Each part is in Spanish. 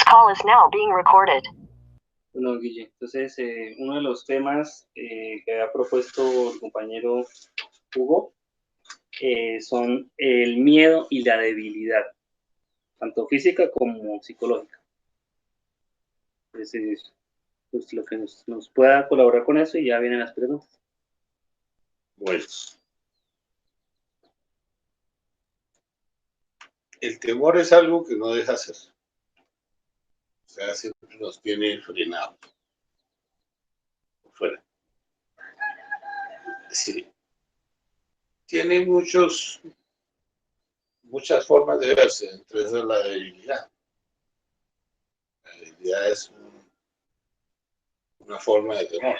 call is now being recorded. Bueno, Guille, entonces uno de los temas que ha propuesto el compañero Hugo son el miedo y la debilidad, tanto física como psicológica. Entonces, pues lo que nos pueda colaborar con eso y ya vienen las preguntas. Bueno, el temor es algo que no deja hacer. O sea, siempre nos tiene frenados. Fuera. Sí. Tiene muchas formas de verse, entre esas la debilidad. La debilidad es una forma de temor.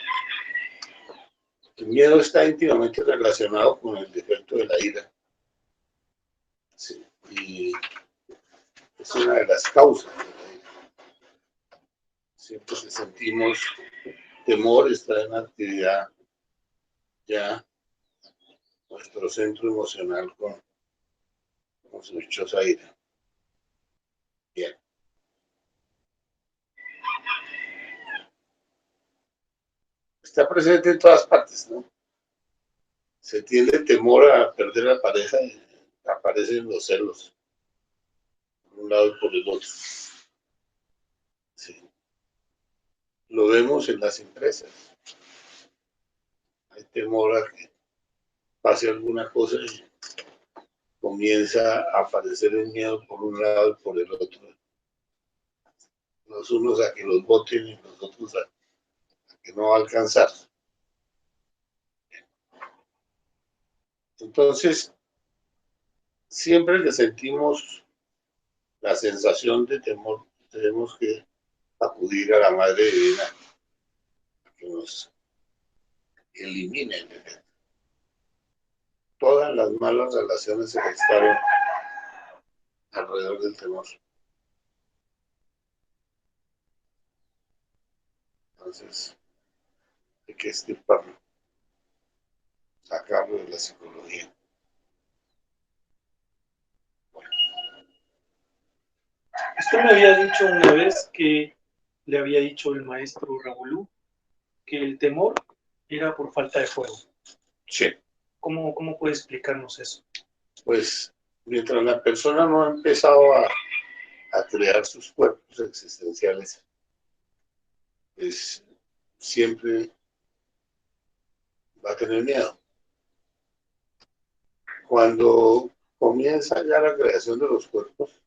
El miedo está íntimamente relacionado con el defecto de la ira. Sí. Y es una de las causas de la ira. Siempre que sentimos temor, está en actividad ya nuestro centro emocional con su dichosa ira. Bien. Está presente en todas partes, ¿no? Se tiene temor a perder a la pareja y aparecen los celos, por un lado y por el otro. Sí. Lo vemos en las empresas. Hay temor a que pase alguna cosa y comienza a aparecer el miedo por un lado y por el otro. Los unos a que los voten y los otros a que no va a alcanzar. Entonces, siempre que sentimos la sensación de temor, tenemos que acudir a la Madre Divina a que nos elimine el defecto. Todas las malas relaciones se gestaron alrededor del temor. Entonces, hay que extirparlo, sacarlo de la psicología. Usted me había dicho una vez que le había dicho el maestro Raúl que el temor era por falta de fuego. Sí. ¿Cómo puede explicarnos eso? Pues, mientras la persona no ha empezado a crear sus cuerpos existenciales, pues siempre va a tener miedo. Cuando comienza ya la creación de los cuerpos,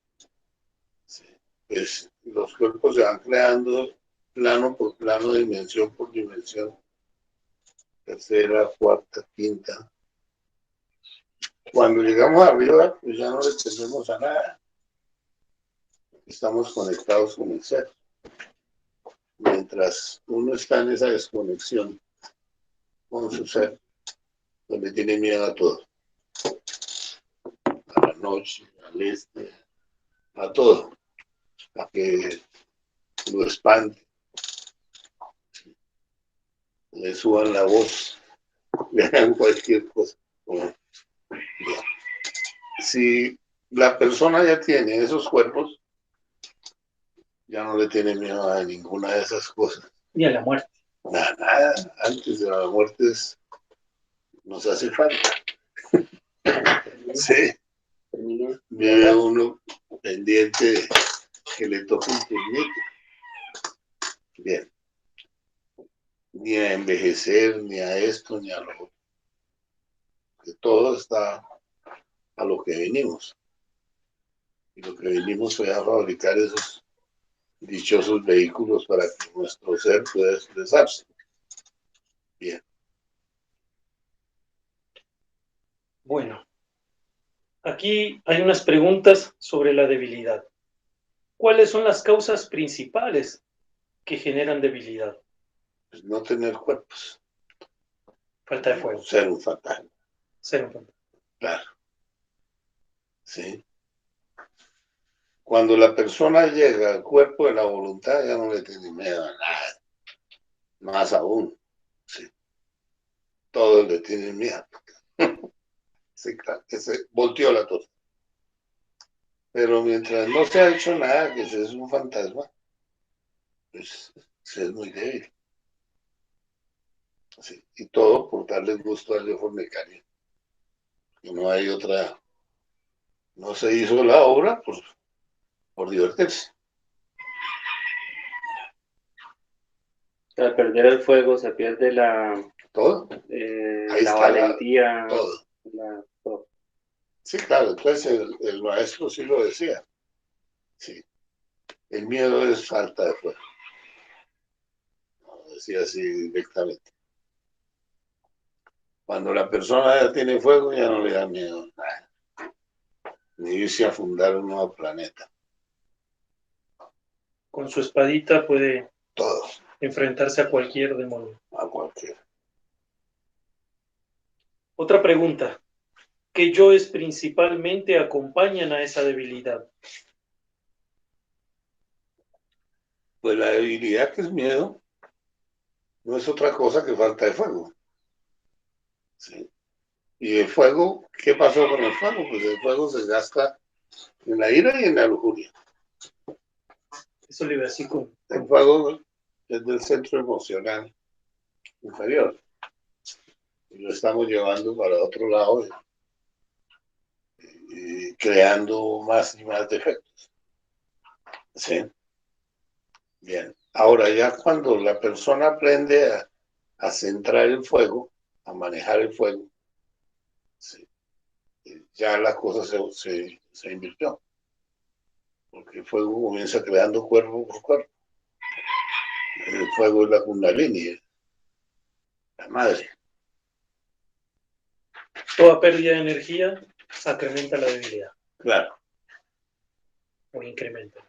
pues los cuerpos se van creando plano por plano, dimensión por dimensión, tercera, cuarta, quinta. Cuando llegamos arriba, pues ya no le tendremos a nada. Estamos conectados con el ser. Mientras uno está en esa desconexión con su ser, donde tiene miedo a todo. A la noche, al este, a todo. A que lo espante, le suban la voz, le hagan cualquier cosa. Si la persona ya tiene esos cuerpos, ya no le tiene miedo a ninguna de esas cosas. Ni a la muerte. Nada, antes de la muerte nos hace falta. Sí. Vive uno pendiente de que le toque un puñete. Bien. Ni a envejecer, ni a esto, ni a lo otro. Que todo está a lo que venimos. Y lo que venimos fue a fabricar esos dichosos vehículos para que nuestro ser pueda expresarse. Bien. Bueno, aquí hay unas preguntas sobre la debilidad. ¿Cuáles son las causas principales que generan debilidad? Pues no tener cuerpos. Falta de fuego. Ser un fantasma. Ser un fantasma. Claro. Sí. Cuando la persona llega al cuerpo de la voluntad, ya no le tiene miedo a nada. Más aún. Sí. Todos le tienen miedo. Sí, claro. Que se volteó la torta. Pero mientras no se ha hecho nada, que ese es un fantasma, pues se es muy débil. Sí, y todo por darle gusto al fornicario. Y no hay otra, no se hizo la obra por divertirse. Al perder el fuego se pierde Todo, ahí la está valentía, todo. todo. Sí, claro, entonces el maestro sí lo decía. Sí, el miedo es falta de fuego. Lo decía así directamente. Cuando la persona ya tiene fuego, ya no le da miedo nada. Ni irse a fundar un nuevo planeta. Con su espadita puede Todo, enfrentarse a cualquier demonio. a cualquiera. Otra pregunta. ¿Qué yoes principalmente acompañan a esa debilidad? Pues la debilidad, que es miedo, no es otra cosa que falta de fuego. ¿Sí? Y el fuego, ¿qué pasó con el fuego? Pues el fuego se gasta en la ira y en la lujuria. Eso le iba así con... El fuego es del centro emocional inferior. Y lo estamos llevando para otro lado y creando más y más defectos. ¿Sí? Bien. Ahora ya cuando la persona aprende a centrar el fuego, a manejar el fuego, ¿sí? Ya la cosa se invirtió. Porque el fuego comienza creando cuerpo por cuerpo. El fuego es la Kundalini, la madre. Toda pérdida de energía incrementa la debilidad Claro, o incrementa.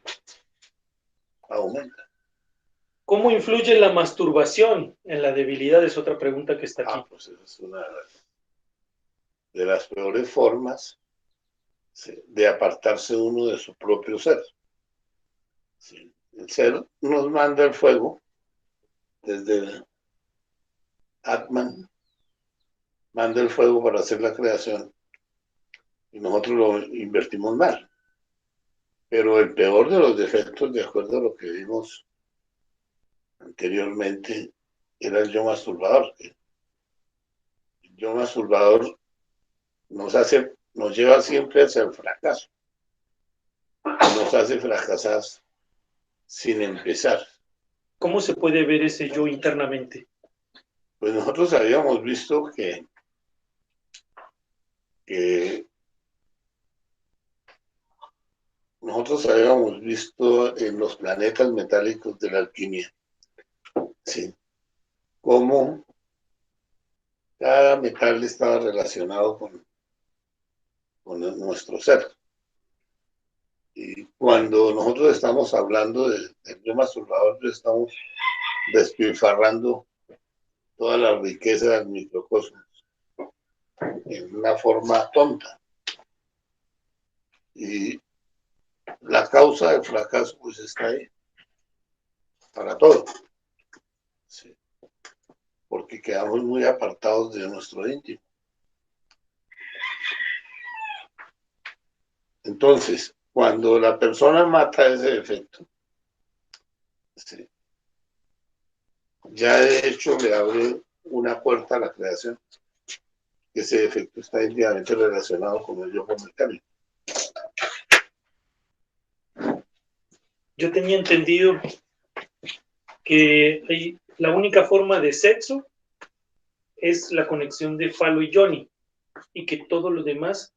aumenta. ¿Cómo influye la masturbación en la debilidad? Es otra pregunta que está aquí. Pues esa es una de las peores formas, ¿sí?, de apartarse uno de su propio ser. ¿Sí? El ser nos manda el fuego desde el Atman, manda el fuego para hacer la creación y nosotros lo invertimos mal. Pero el peor de los defectos, de acuerdo a lo que vimos anteriormente, era el yo masturbador. El yo masturbador nos lleva siempre hacia el fracaso, nos hace fracasar sin empezar. ¿Cómo se puede ver ese yo internamente? Pues nosotros habíamos visto que nosotros habíamos visto en los planetas metálicos de la alquimia, ¿sí?, cómo cada metal estaba relacionado con nuestro ser. Y cuando nosotros estamos hablando del yo masturbador, estamos despilfarrando toda la riqueza del microcosmos en una forma tonta. Y la causa del fracaso pues está ahí, para todo. Sí. Porque quedamos muy apartados de nuestro íntimo. Entonces, cuando la persona mata ese defecto, sí, ya de hecho le abre una puerta a la creación. Ese defecto está íntimamente relacionado con el yo mecánico. Yo tenía entendido que la única forma de sexo es la conexión de falo y yoni y que todo lo demás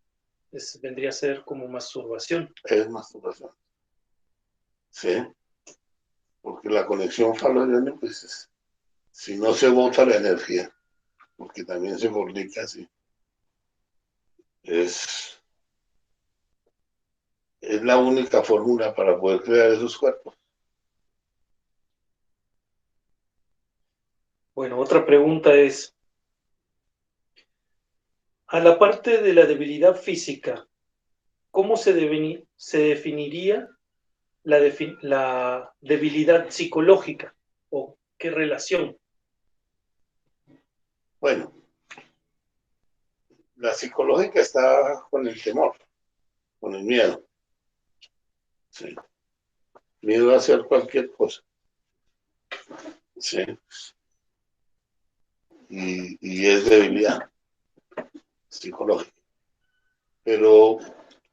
vendría a ser como masturbación. Es masturbación. Sí. Porque la conexión falo-yoni, pues si no se bota la energía, porque también se fornica así, es la única fórmula para poder crear esos cuerpos. Bueno, otra pregunta es, a la parte de la debilidad física, ¿cómo se definiría la debilidad psicológica? ¿O qué relación? Bueno, la psicológica está con el temor, con el miedo. ¿sí? Miedo a hacer cualquier cosa, ¿sí? Y es debilidad psicológica. Pero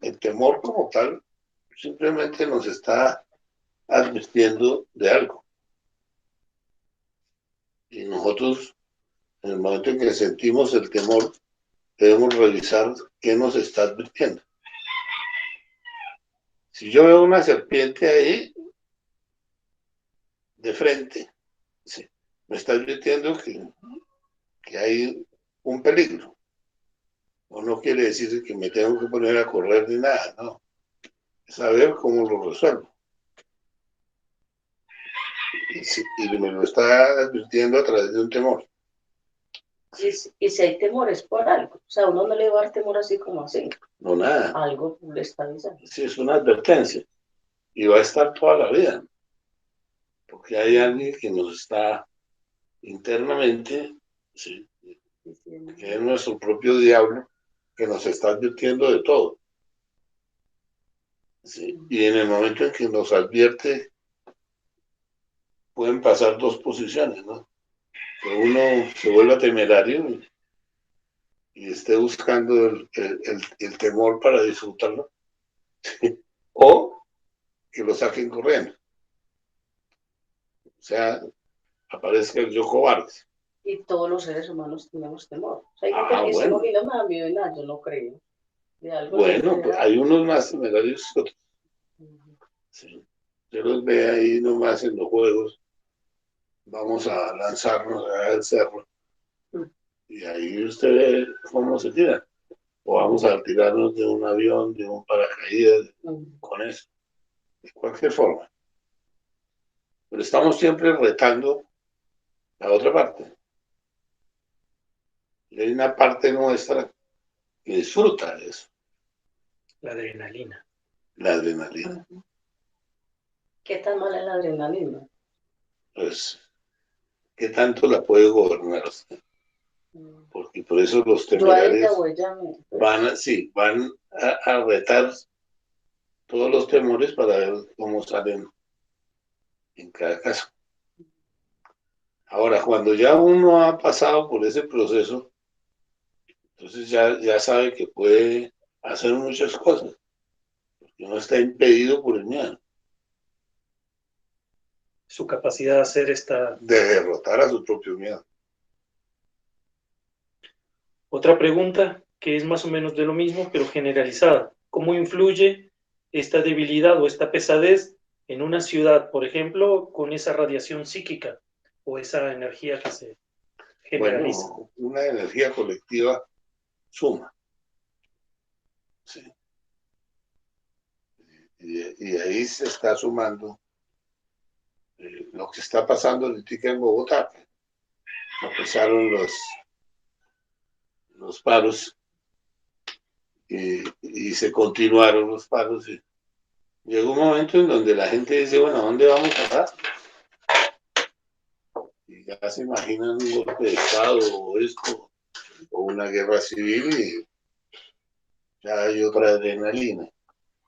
el temor como tal simplemente nos está advirtiendo de algo. Y nosotros, en el momento en que sentimos el temor, debemos revisar qué nos está advirtiendo. Si yo veo una serpiente ahí, de frente, ¿sí?, me está advirtiendo que hay un peligro. O no quiere decir que me tengo que poner a correr ni nada, no. Es saber cómo lo resuelvo. Y me lo está advirtiendo a través de un temor. Y si hay temores por algo, o sea, uno no le va a dar temor así como así. No, nada. Algo le está diciendo. Sí, es una advertencia. Y va a estar toda la vida. Porque hay alguien que nos está internamente, ¿sí?, que es nuestro propio diablo, que nos está advirtiendo de todo. ¿Sí? Y en el momento en que nos advierte, pueden pasar dos posiciones, ¿no? Que uno se vuelva temerario y esté buscando el temor para disfrutarlo, ¿sí?, o que lo saquen corriendo. O sea, aparezca el yo cobarde. Y todos los seres humanos tenemos temor. O sea, hay gente que dice, Bueno. no, mira, me da miedo y nada, yo no creo. De algo Bueno, pues hay unos más temerarios que otros. Sí. Usted los ve ahí nomás en los juegos. Vamos a lanzarnos al cerro. Y ahí usted ve cómo se tira. O vamos a tirarnos de un avión, de un paracaídas, con eso. De cualquier forma. Pero estamos siempre retando la otra parte. Y hay una parte nuestra que disfruta de eso. La adrenalina. La adrenalina. ¿Qué tan mala es la adrenalina? Pues, ¿qué tanto la puede gobernar usted? Porque por eso los temerarios van a retar todos los temores para ver cómo salen en cada caso. Ahora, cuando ya uno ha pasado por ese proceso, entonces ya sabe que puede hacer muchas cosas, porque no está impedido por el miedo. Su capacidad de hacer esta... De derrotar a su propio miedo. Otra pregunta que es más o menos de lo mismo, pero generalizada. ¿Cómo influye esta debilidad o esta pesadez en una ciudad, por ejemplo, con esa radiación psíquica o esa energía que se generaliza? Bueno, una energía colectiva suma. Sí. Y ahí se está sumando lo que está pasando ahorita en Bogotá. Empezaron los paros y se continuaron los paros. Y llegó un momento en donde la gente dice, bueno, ¿a dónde vamos a parar? Y ya se imaginan un golpe de Estado o esto, o una guerra civil, y ya hay otra adrenalina.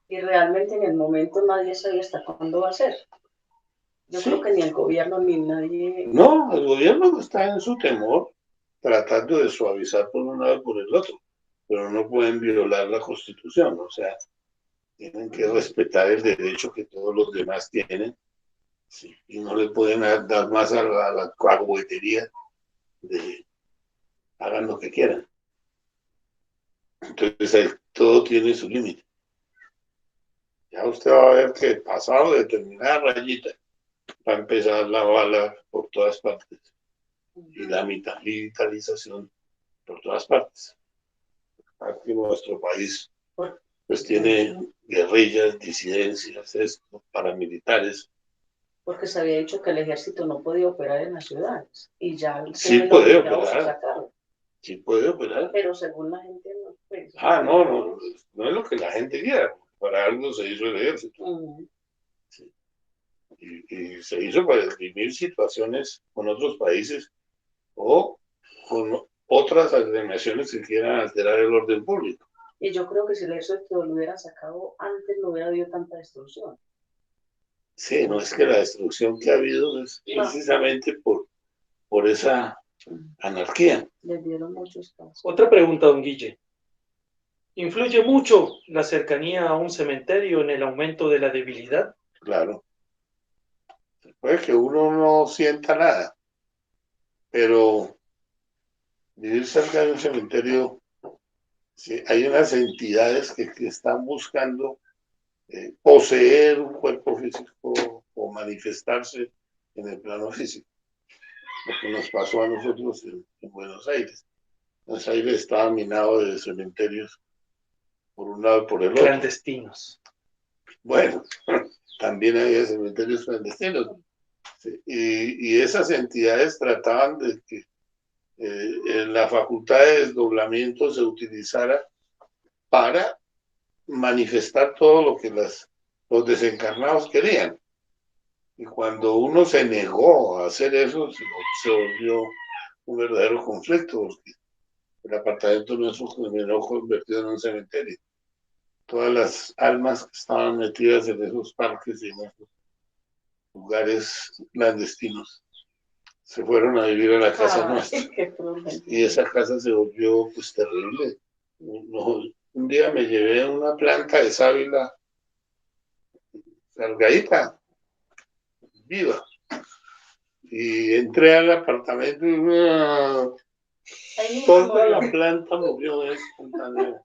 Y realmente en el momento nadie sabe hasta cuándo va a ser. Yo creo que ni el gobierno ni nadie... No, el gobierno está en su temor, tratando de suavizar por un lado y por el otro, pero no pueden violar la Constitución, o sea, tienen que respetar el derecho que todos los demás tienen, sí, y no le pueden dar más a la caguetería de hagan lo que quieran. Entonces ahí todo tiene su límite. Ya usted va a ver que pasado determinada rayita va a empezar la bala por todas partes y la militarización por todas partes. Aquí nuestro país pues tiene guerrillas, disidencias, paramilitares. Porque se había dicho que el ejército no podía operar en las ciudades y ya sí puede operar. Sí puede operar. Pero según la gente no. Pues, no es lo que la gente quiera. Para algo se hizo el ejército. Sí. Y se hizo para exprimir situaciones con otros países o con otras naciones que quieran alterar el orden público. Y yo creo que si el ejército lo hubiera sacado antes, no hubiera habido tanta destrucción. Sí, no es que la destrucción que ha habido es precisamente por esa anarquía. Les dieron mucho espacio. Otra pregunta, don Guille. ¿Influye mucho la cercanía a un cementerio en el aumento de la debilidad? Claro. Puede que uno no sienta nada, pero vivir cerca de un cementerio, sí, hay unas entidades que están buscando poseer un cuerpo físico o manifestarse en el plano físico. Lo que nos pasó a nosotros en Buenos Aires. Buenos Aires estaba minado de cementerios por un lado y por el otro. Clandestinos. Bueno, también había cementerios clandestinos. Sí, y esas entidades trataban de que la facultad de desdoblamiento se utilizara para manifestar todo lo que los desencarnados querían. Y cuando uno se negó a hacer eso, se volvió un verdadero conflicto, porque el apartamento nuestro terminó convertido en un cementerio. Todas las almas que estaban metidas en esos parques y en esos lugares clandestinos se fueron a vivir a la casa nuestra. Y esa casa se volvió pues terrible. Un día me llevé una planta de sábila cargadita, viva. Y entré al apartamento y toda la planta murió de espontáneo.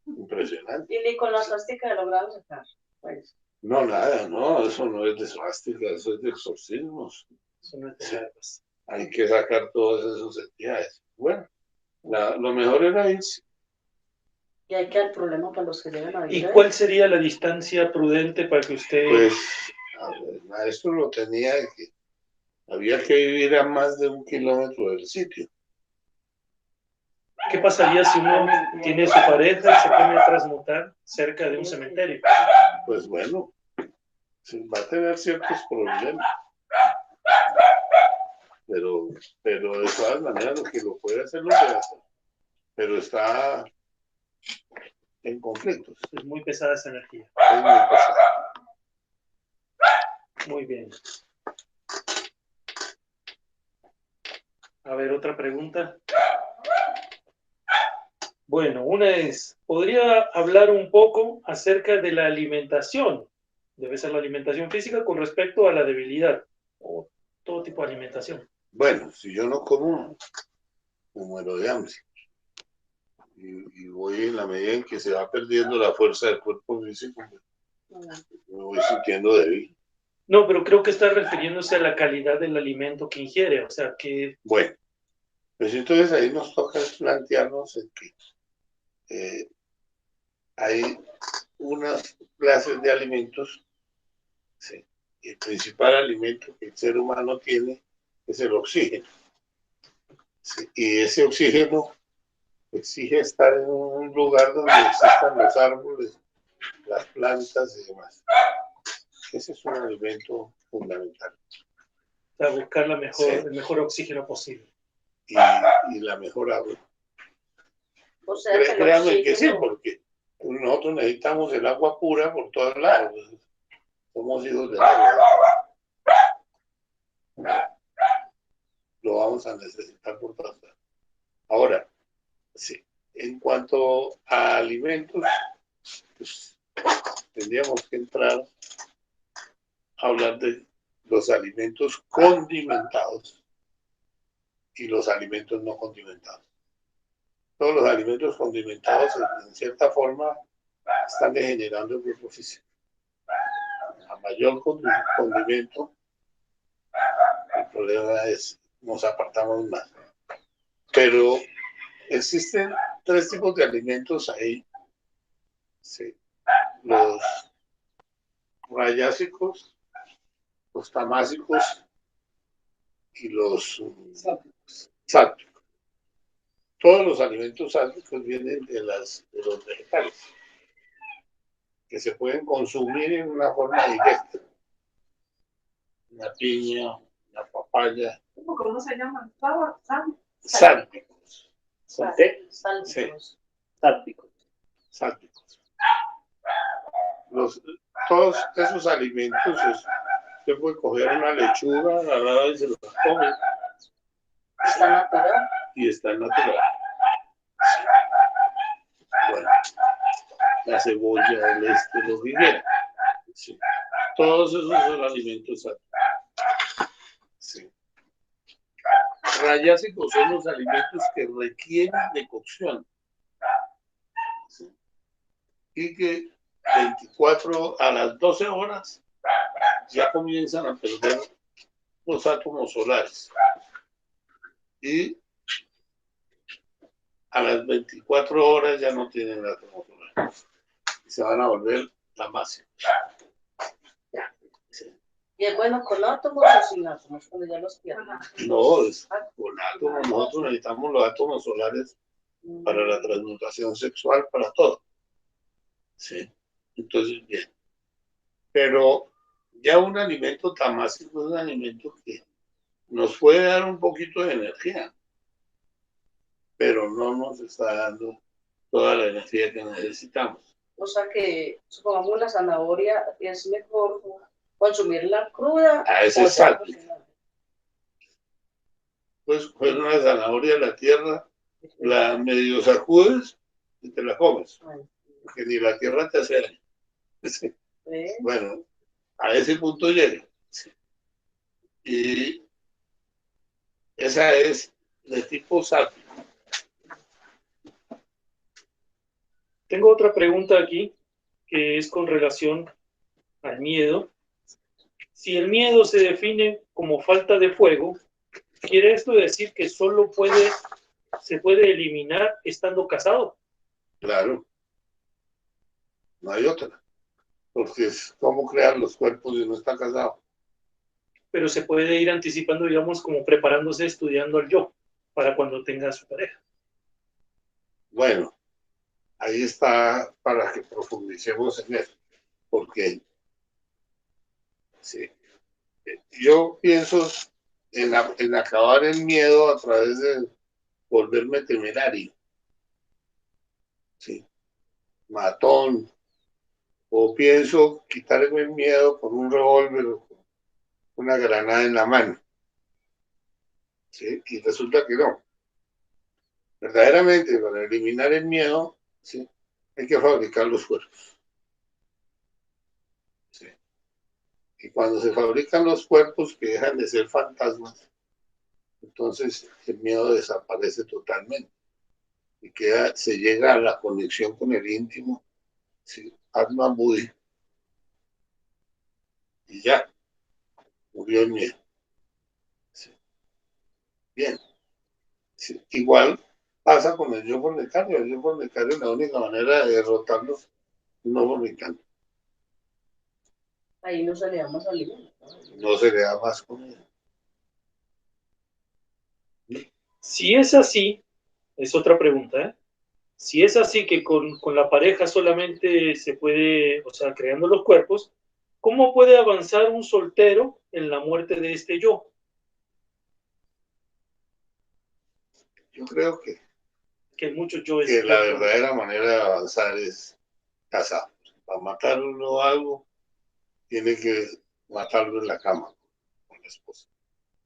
Impresionante. Y ni con la suástica lograron sacar. Pues. No, nada, no, eso no es de suástica, eso es de exorcismos. Eso no es de larvas. Hay que sacar todas esas entidades. Bueno, lo mejor era irse. Y hay que dar problema para los que llegan a vivir. ¿Y cuál sería la distancia prudente para que usted... Pues, el maestro lo tenía de que había que vivir a más de 1 kilómetro del sitio. ¿Qué pasaría si uno tiene su pareja y se pone a transmutar cerca de un cementerio? Pues bueno, va a tener ciertos problemas. Pero de todas maneras, lo que lo puede hacer, lo puede hacer. Pero está en conflictos. Es muy pesada esa energía. Es muy pesada. Muy bien. A ver, otra pregunta. Bueno, una es, ¿podría hablar un poco acerca de la alimentación? Debe ser la alimentación física con respecto a la debilidad o todo tipo de alimentación. Bueno, si yo no como, me muero de hambre. Y voy en la medida en que se va perdiendo la fuerza del cuerpo físico, me voy sintiendo débil. No, pero creo que está refiriéndose a la calidad del alimento que ingiere, o sea que... Bueno, pues entonces ahí nos toca plantearnos en que hay unas clases de alimentos, sí, y el principal alimento que el ser humano tiene es el oxígeno. Sí, y ese oxígeno exige estar en un lugar donde existan los árboles, las plantas y demás. Ese es un alimento fundamental. Para buscar la mejor, Sí. el mejor oxígeno posible. Y la mejor agua. O sea, Créanme que sí, porque nosotros necesitamos el agua pura por todos lados. Somos hijos del agua. Lo vamos a necesitar por todas lados. Ahora, sí, en cuanto a alimentos, pues, tendríamos que entrar a hablar de los alimentos condimentados y los alimentos no condimentados. Todos los alimentos condimentados, en cierta forma, están degenerando el cuerpo físico. A mayor condimento, el problema es nos apartamos más. Pero existen 3 tipos de alimentos ahí. Sí. Los rayásicos, los tamásicos y los sálticos. Todos los alimentos sálticos vienen de los vegetales, que se pueden consumir en una forma directa. Una piña, una papaya. ¿Cómo se llama? Sálticos. ¿Con té? Sí. Sálticos. Sálticos. todos esos alimentos, usted puede coger una lechuga, agarrarla y se la come. Está natural. Y está natural. Bueno, la cebolla, lo que quiera. Sí. Todos esos son alimentos sanos. Sí. Rayásicos son los alimentos que requieren de cocción. Sí. Y que 24 a las 12 horas ya comienzan a perder los átomos solares. Y a las 24 horas ya no tienen átomos solares. Y se van a volver la masa. Sí. ¿Y es bueno con átomos o sin átomos cuando ya los pierden? No, es con átomos. Nosotros necesitamos los átomos solares para la transmutación sexual, para todo. Sí. Entonces, bien. Pero ya un alimento tamásico es un alimento que nos puede dar un poquito de energía, pero no nos está dando toda la energía que necesitamos. O sea que, supongamos, la zanahoria es mejor consumirla cruda. A ese es sal. Pues coger una zanahoria a la tierra, la medio sacudes y te la comes, porque ni la tierra te hace daño. Sí. Bueno, a ese punto llega. Sí. Y esa es de tipo sáfico. Tengo otra pregunta aquí, que es con relación al miedo. Si el miedo se define como falta de fuego, ¿quiere esto decir que solo se puede eliminar estando casado? Claro, no hay otra, porque es cómo crear los cuerpos si no está casado. Pero se puede ir anticipando, digamos, como preparándose, estudiando al yo, para cuando tenga a su pareja. Bueno, ahí está para que profundicemos en eso, porque sí, yo pienso en acabar el miedo a través de volverme temerario, sí, matón, o pienso quitarme el miedo con un revólver o con una granada en la mano, sí, y resulta que no. Verdaderamente, para eliminar el miedo, sí, hay que fabricar los cuerpos. Sí. Y cuando se fabrican los cuerpos que dejan de ser fantasmas, entonces el miedo desaparece totalmente y se llega a la conexión con el íntimo, ¿sí? Atman Buddhi, y ya, murió el miedo. Sí. Bien, sí. Igual pasa con el yo fornicario. El yo fornicario, la única manera de derrotarlo es no fornicando. Ahí no se le da más alimento. No se le da más comida. Si es así, es otra pregunta, ¿eh? Si es así que con la pareja solamente se puede, o sea, creando los cuerpos, ¿cómo puede avanzar un soltero en la muerte de este yo? Yo creo que Muchos yo que la verdadera manera de avanzar es casado. Para matarlo o algo, tiene que matarlo en la cama con la esposa.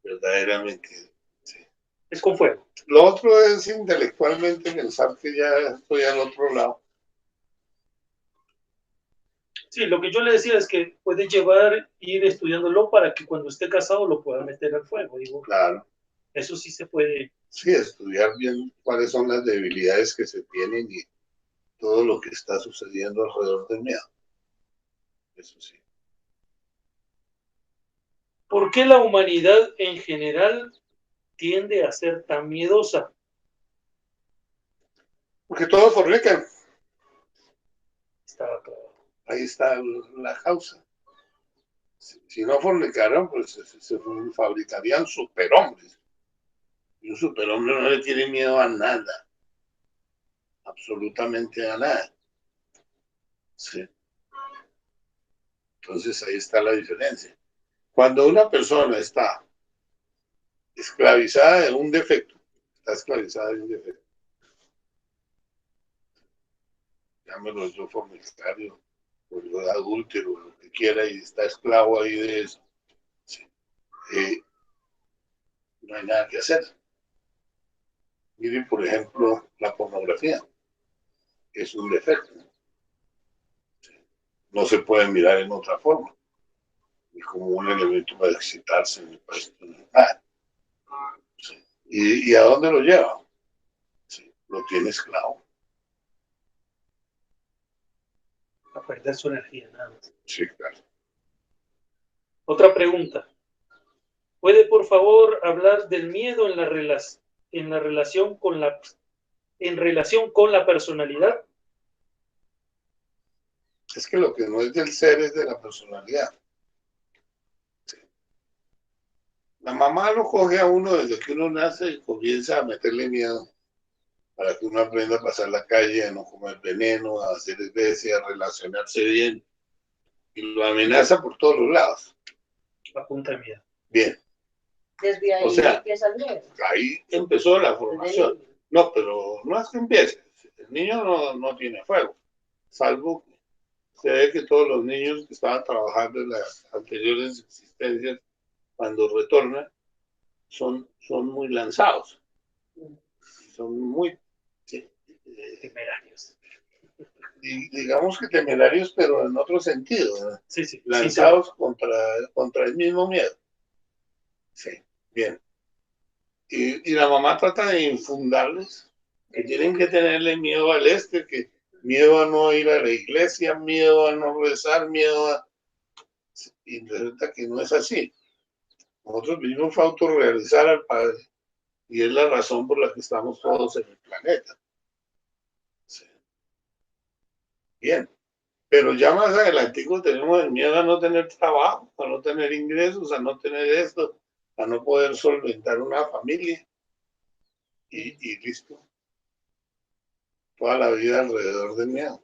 Verdaderamente. Sí. Es con fuego. Lo otro es intelectualmente pensar que ya estoy al otro lado. Sí, lo que yo le decía es que puede ir estudiándolo para que cuando esté casado lo pueda meter al fuego. Digo, Claro. eso sí se puede. Sí, estudiar bien cuáles son las debilidades que se tienen y todo lo que está sucediendo alrededor del miedo. Eso sí. ¿Por qué la humanidad en general tiende a ser tan miedosa? Porque todos fornican. Estaba claro. Ahí está la causa. Si no fornicaran, pues se fabricarían superhombres. Y un superhombre no le tiene miedo a nada. Absolutamente a nada. Sí. Entonces ahí está la diferencia. Cuando una persona está esclavizada de un defecto, está esclavizada de un defecto. Llámelo yo fornicario, o yo adúltero, lo quiera y está esclavo ahí de eso, sí, no hay nada que hacer. Miren, por ejemplo, la pornografía es un defecto. No se puede mirar en otra forma, ni como un elemento para excitarse, ni para esto, ni nada. Sí. ¿Y a dónde lo lleva? Sí, lo tiene esclavo. A perder su energía, nada más. Sí, claro. Otra pregunta. ¿Puede, por favor, hablar del miedo en la relación con la personalidad? Es que lo que no es del ser es de la personalidad. Sí. La mamá lo coge a uno desde que uno nace y comienza a meterle miedo para que uno aprenda a pasar la calle, a no comer veneno, a hacer especia, a relacionarse bien. Y lo amenaza por todos los lados. A punta de miedo. Bien. Desde ahí O sea, empieza el miedo. Ahí empezó la formación. No, pero no es que empiece. El niño no tiene fuego. Salvo que se ve que todos los niños que estaban trabajando en las anteriores existencias, cuando retornan, son muy lanzados. Son muy temerarios. Digamos que temerarios, pero en otro sentido, ¿verdad? Sí, sí. Lanzados contra el mismo miedo. Sí, bien. Y la mamá trata de infundarles que tienen que tenerle miedo al que miedo a no ir a la iglesia, miedo a no rezar, miedo a... Y resulta que no es así. Nosotros vinimos a autorrealizar al Padre y es la razón por la que estamos todos en el planeta. Sí. Bien. Pero ya más adelantico tenemos el miedo a no tener trabajo, a no tener ingresos, a no tener esto, a no poder solventar una familia. Y listo. Toda la vida alrededor del miedo.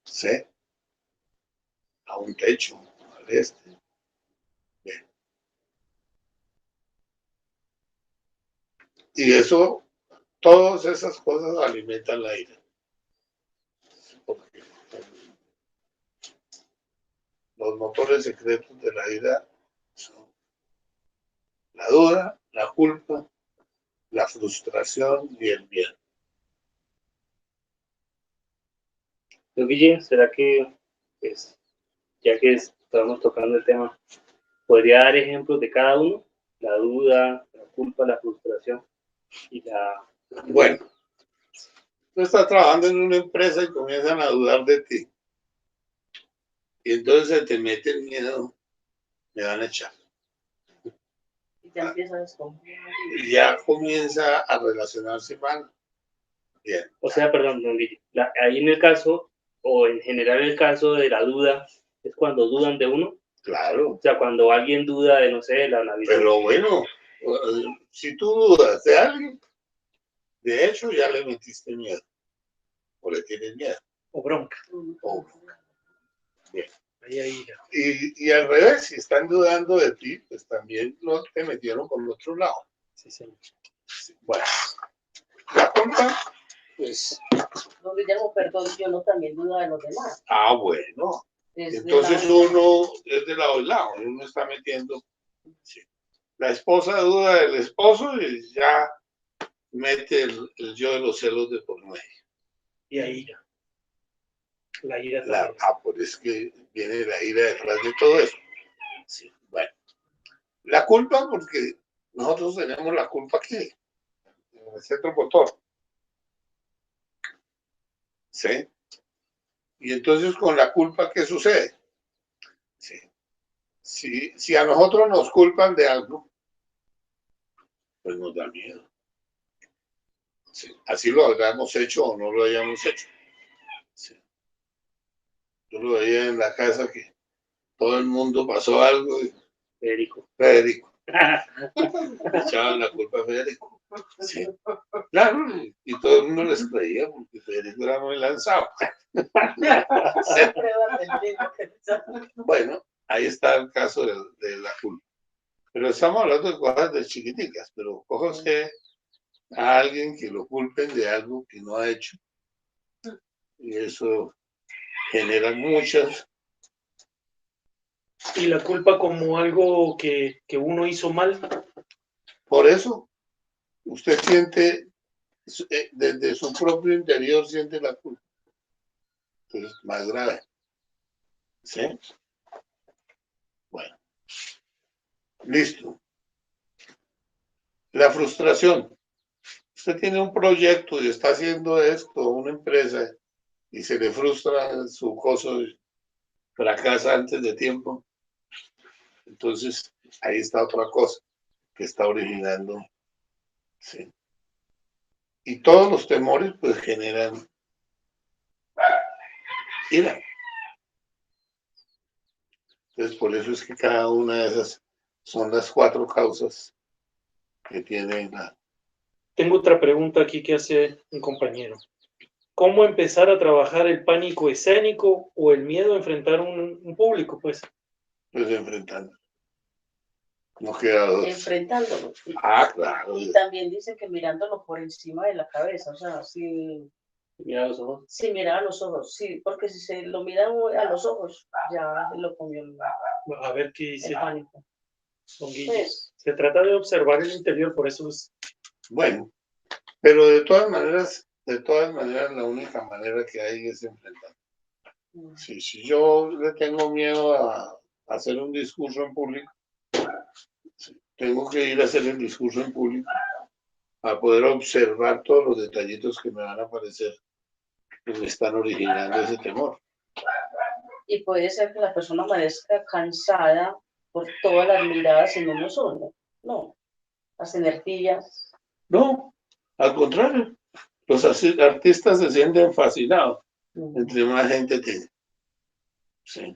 Sí. A un techo, al Bien. Y eso, todas esas cosas alimentan la ira. Porque los motores secretos de la ira son la duda, la culpa, la frustración y el miedo. Don Guille, ¿será que, pues, ya que estamos tocando el tema, podría dar ejemplos de cada uno? La duda, la culpa, la frustración y la... Bueno, tú estás trabajando en una empresa y comienzan a dudar de ti. Y entonces se te mete el miedo, me van a echar. Y ya empieza a desconfiar. Y ya comienza a relacionarse mal. Bien. O sea, perdón, don Guille, ahí en el caso, o en general el caso de la duda, es cuando dudan de uno. Claro. O sea, cuando alguien duda de, no sé, la Navidad. Pero bueno, si tú dudas de alguien, de hecho ya le metiste miedo. O le tienes miedo. O bronca. O bronca. Bien. Ahí. Y al revés, si están dudando de ti, pues también no te metieron por el otro lado. Sí, señor. Sí. Bueno, la culpa, pues... No, Guillermo, perdón, yo no también dudo de los demás. Ah, bueno. Es Entonces uno es de lado y lado, uno está metiendo... Sí. La esposa duda del esposo y ya mete el yo de los celos de por medio. Y ahí ya. La ira La, también. pues es que viene la ira detrás de todo eso. Sí, bueno. La culpa, porque nosotros tenemos la culpa aquí, en el centro motor. ¿Sí? Y entonces con la culpa, ¿qué sucede? Sí. Si a nosotros nos culpan de algo, pues nos da miedo. Sí. Así lo hayamos hecho o no lo hayamos hecho. Sí. Yo lo veía en la casa que todo el mundo pasó algo y Federico. Echaban la culpa a Federico. Sí. Claro, y todo el mundo les creía porque Federico era muy lanzado. Bueno, ahí está el caso de la culpa. Pero estamos hablando de cosas de chiquiticas, pero cójase a alguien que lo culpen de algo que no ha hecho. Y eso generan muchas. Y la culpa como algo que uno hizo mal. Por eso, usted siente, desde su propio interior, siente la culpa. Entonces, más grave. ¿Sí? Bueno. Listo. La frustración. Usted tiene un proyecto y está haciendo esto, una empresa, y se le frustra su coso y fracasa antes de tiempo. Entonces, ahí está otra cosa que está originando. ¿Sí? Y todos los temores, pues, generan ira. Entonces, por eso es que cada una de esas son las 4 causas que tiene la... Tengo otra pregunta aquí que hace un compañero. ¿Cómo empezar a trabajar el pánico escénico o el miedo a enfrentar un público? Pues enfrentando. No queda dos. Enfrentándolo. Claro. Y también dicen que mirándolo por encima de la cabeza, o sea, si Mira los ojos. sí, mirar a los ojos, sí, porque si se lo mira a los ojos, ya lo comió a ver qué dice el pánico. don Guille. Pues, Se trata de observar el interior, por eso es... Bueno, pero de todas maneras, la única manera que hay es enfrentar. Sí, si yo le tengo miedo a hacer un discurso en público, sí, tengo que ir a hacer el discurso en público a poder observar todos los detallitos que me van a aparecer que me están originando ese temor. y puede ser que la persona amanezca cansada por todas las miradas en uno solo, no, las energías. No, al contrario, los artistas se sienten fascinados. Entre más gente tiene. Sí.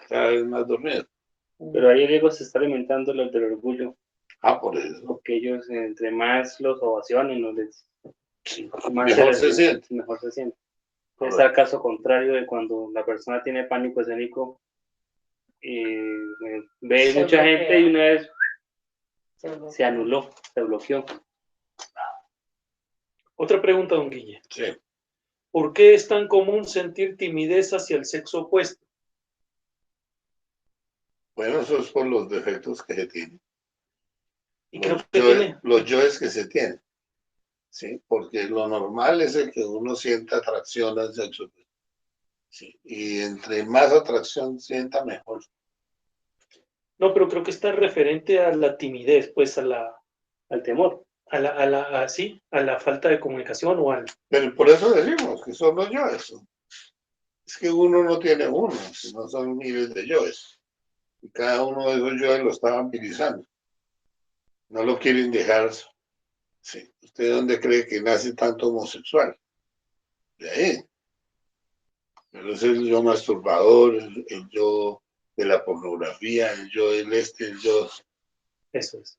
Cada vez más dormido. Pero ahí Diego se está alimentando lo del orgullo, Por eso. porque ellos entre más los ovacionen, Sí. más Mejor se siente. mejor se siente. Es el caso contrario de cuando la persona tiene pánico escénico, ve Se mucha bloquea. gente y una vez Se se anuló, se bloqueó. Otra pregunta, don Guille. Sí. ¿Por qué es tan común sentir timidez hacia el sexo opuesto? Bueno, eso es por los defectos que se tienen. Y creo que tiene... Los yoes que se tienen. Sí, porque lo normal es el que uno sienta atracción al sexo. Sí, y entre más atracción sienta, mejor. No, pero creo que está referente a la timidez, pues Al temor. a la falta de comunicación o al... Pero por eso decimos que son los yoes. Es que uno no tiene uno, sino son miles de yoes. Y cada uno de esos yoes lo está vampirizando. No lo quieren dejar. Sí. ¿Usted dónde cree que nace tanto homosexual? De ahí. Pero es el yo masturbador, el yo de la pornografía, el yo del el yo... Eso es.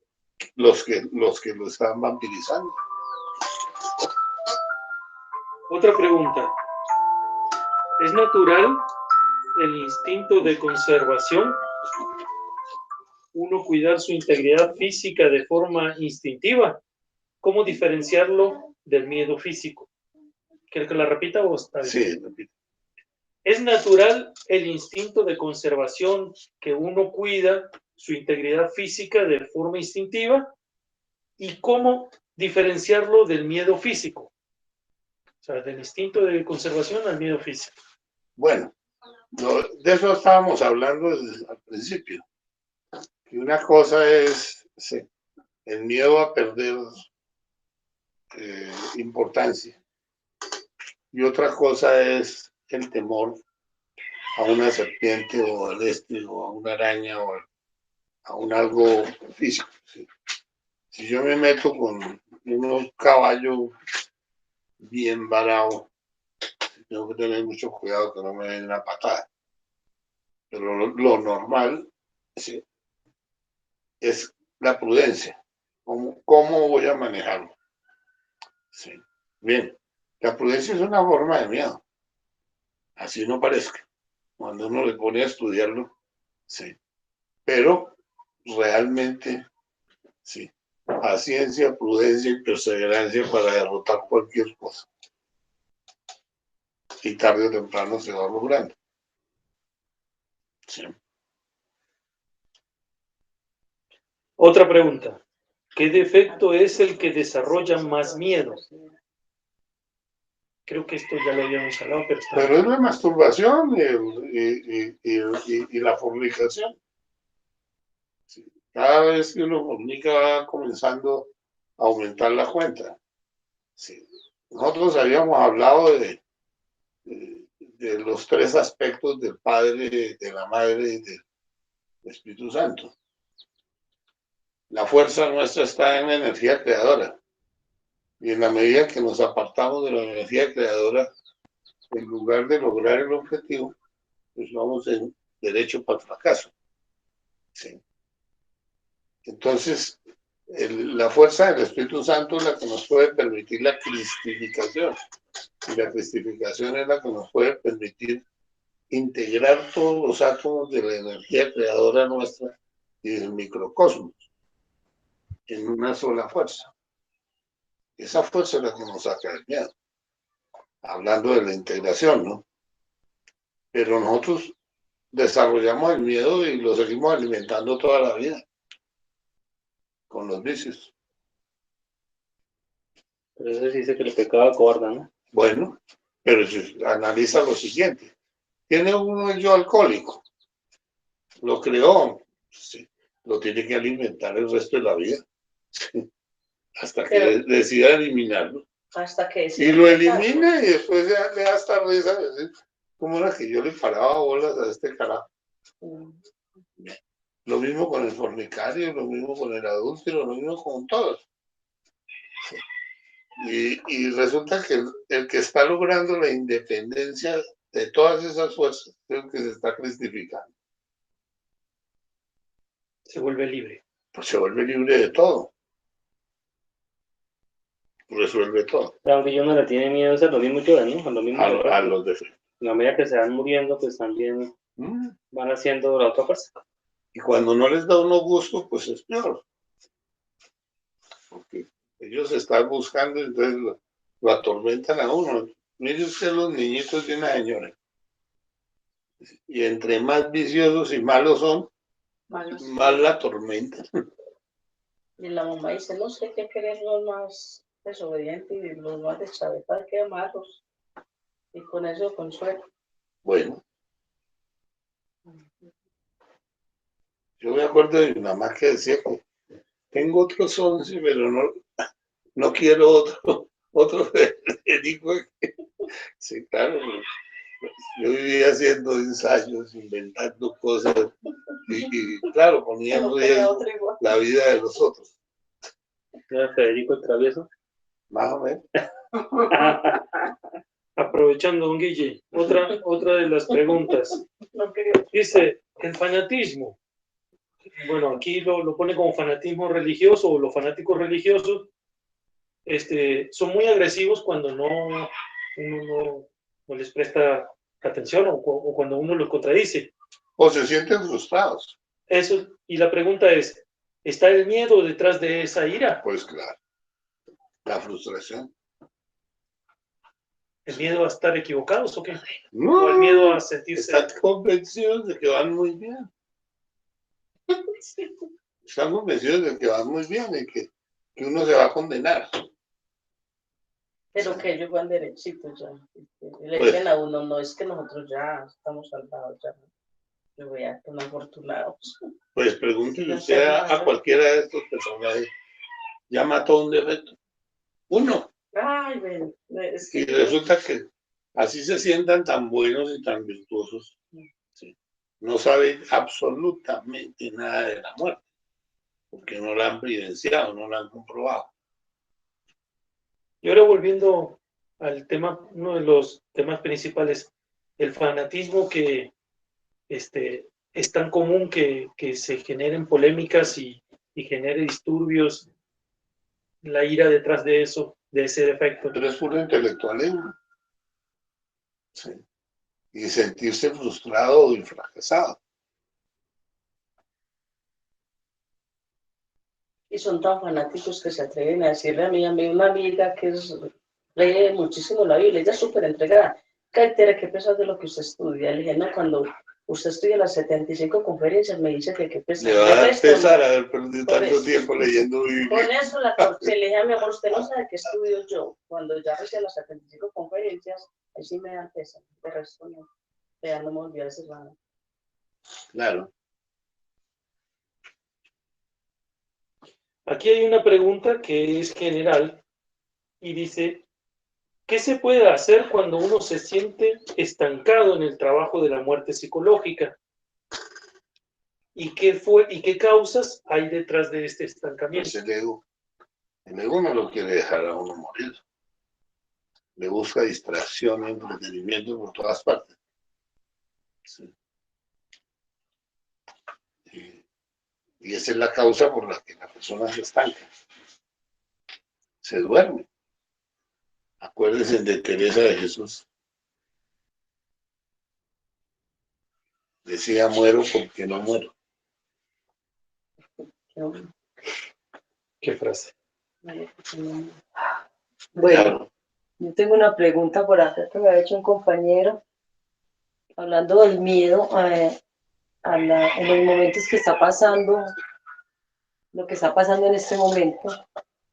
Los que lo están vampirizando. Otra pregunta. ¿Es natural el instinto de conservación? Uno cuidar su integridad física de forma instintiva. ¿Cómo diferenciarlo del miedo físico? ¿Quiere que la repita o está bien? Sí, repito. ¿Es natural el instinto de conservación que uno cuida su integridad física de forma instintiva? ¿Y cómo diferenciarlo del miedo físico? O sea, del instinto de conservación al miedo físico. Bueno, de eso estábamos hablando al principio. Que una cosa es el miedo a perder importancia. Y otra cosa es el temor a una serpiente o o a una araña o a un algo físico. ¿Sí? Si yo me meto con un caballo bien varado, tengo que tener mucho cuidado que no me den una patada. Pero lo normal, ¿sí?, es la prudencia. ¿Cómo voy a manejarlo? Sí. Bien, la prudencia es una forma de miedo. Así no parezca. Cuando uno le pone a estudiarlo, sí. Pero realmente, sí. Paciencia, prudencia y perseverancia para derrotar cualquier cosa. y tarde o temprano se va logrando. Sí. Otra pregunta. ¿Qué defecto es el que desarrolla más miedo? Creo que esto ya lo habíamos hablado, pero está Pero es la masturbación y la fornicación. Sí. Cada vez que uno fornica va comenzando a aumentar la cuenta. Sí. Nosotros habíamos hablado de los tres aspectos del Padre, de la Madre y del Espíritu Santo. La fuerza nuestra está en la energía creadora. Y en la medida que nos apartamos de la energía creadora, en lugar de lograr el objetivo, pues vamos en derecho para el fracaso. ¿Sí? Entonces, la fuerza del Espíritu Santo es la que nos puede permitir la cristificación. Y la cristificación es la que nos puede permitir integrar todos los átomos de la energía creadora nuestra y del microcosmos en una sola fuerza. Esa fuerza es la que nos saca del miedo. Hablando de la integración, ¿no? Pero nosotros desarrollamos el miedo y lo seguimos alimentando toda la vida con los vicios. Pero eso sí dice que el pecado acobarda, ¿no? Bueno, pero si analiza lo siguiente. Tiene uno el yo alcohólico. Lo creó. Sí, lo tiene que alimentar el resto de la vida. Sí, hasta que decida eliminarlo. Hasta que Y lo elimina y después ya le da hasta risa. ¿Cómo era que yo le paraba bolas a este carajo? Lo mismo con el fornicario, lo mismo con el adúltero, lo mismo con todos. Y resulta que el que está logrando la independencia de todas esas fuerzas es el que se está cristificando. se vuelve libre. Pues se vuelve libre de todo. Resuelve todo. Pero aunque uno le tiene miedo, es a lo mismo que ¿no? A lo mismo A los defectos. En la medida que se van muriendo, pues también van haciendo la otra fuerza. Y cuando no les da uno gusto, pues es peor. Porque ellos están buscando y entonces lo atormentan a uno. Mire usted los niñitos de una señora. Y entre más viciosos y malos son, más la atormentan. Y la mamá dice, no sé qué querer los más desobedientes y los más deschavetar que amarlos. Y con eso consuelo. Bueno. Yo me acuerdo de mi mamá que decía que tengo otros 11, pero no quiero otro Federico. Sí, claro. Yo vivía haciendo ensayos, inventando cosas y claro, ponía en riesgo la vida de los otros. ¿Era Federico el Travieso? Más o menos. Aprovechando, don Guille, otra de las preguntas. Dice, el fanatismo. Bueno, aquí lo pone como fanatismo religioso o los fanáticos religiosos son muy agresivos cuando uno no les presta atención o cuando uno los contradice. O se sienten frustrados. Eso, y la pregunta es, ¿está el miedo detrás de esa ira? Pues claro, la frustración. ¿El miedo a estar equivocados o qué? No, ¿O el miedo a sentirse...? están convencidos de que van muy bien. Están convencidos de que van muy bien y que uno se va a condenar. Pero que ellos van derechitos ya. Le Pues, dicen a uno, no es que nosotros ya estamos salvados, ya. Yo voy a ser afortunados. pues pregúntele usted a cualquiera de estos personajes. ¿Ya mató un defecto? Uno. Ay, bueno, es que Y resulta que así se sientan tan buenos y tan virtuosos. ¿Sí? No saben absolutamente nada de la muerte, porque no la han vivenciado, no la han comprobado. Y ahora volviendo al tema, uno de los temas principales, el fanatismo que es tan común que se generen polémicas y genere disturbios, la ira detrás de eso, de ese defecto. Pero es puro intelectualismo. Sí. Y sentirse frustrado y fracasado. y son tan fanáticos que se atreven a decirle a mí una amiga que lee muchísimo la Biblia, ella es súper entregada, Cartera, ¿qué pesar de lo que usted estudia? Le dije, no, cuando usted estudia las 75 conferencias, me dice que qué pesar. Le va a De dar resto, pesar no. haber perdido Por tanto eso. tiempo leyendo Con Biblia. eso la corté. Le dije a mi amor, usted no sabe qué estudio yo. Cuando ya hice las 75 conferencias, ahí sí me dan pesar. De resto, no. Ya no me olvidé de ese lado. Claro. Aquí hay una pregunta que es general y dice, ¿qué se puede hacer cuando uno se siente estancado en el trabajo de la muerte psicológica? ¿Y qué causas hay detrás de este Pues estancamiento? el ego. El ego no lo quiere dejar a uno morir. Le busca distracción y entretenimiento por todas partes. Sí. Y esa es la causa por la que la persona se estanca. Se duerme. Acuérdense de Teresa de Jesús. Decía, muero porque no muero. No, ¿Qué frase? no. Bueno, Claro. yo tengo una pregunta por acá que me ha hecho un compañero, hablando del miedo en los momentos que está pasando, lo que está pasando en este momento,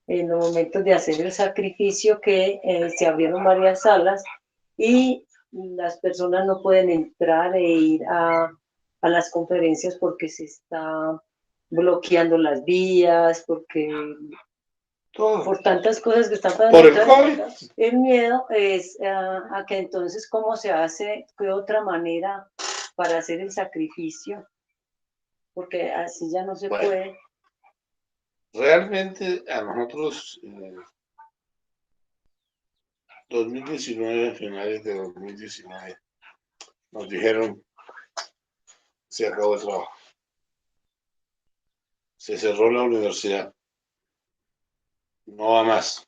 en los momentos de hacer el sacrificio, que se abrieron varias salas y las personas no pueden entrar e ir a las conferencias porque se está bloqueando las vías, porque Todo. por tantas cosas que están pasando. Por el COVID. El miedo es a que entonces cómo se hace, qué otra manera para hacer el sacrificio, porque así ya no se Bueno. puede. Realmente a nosotros, 2019, finales de 2019, nos dijeron, se acabó el trabajo. Se cerró la universidad. No va más.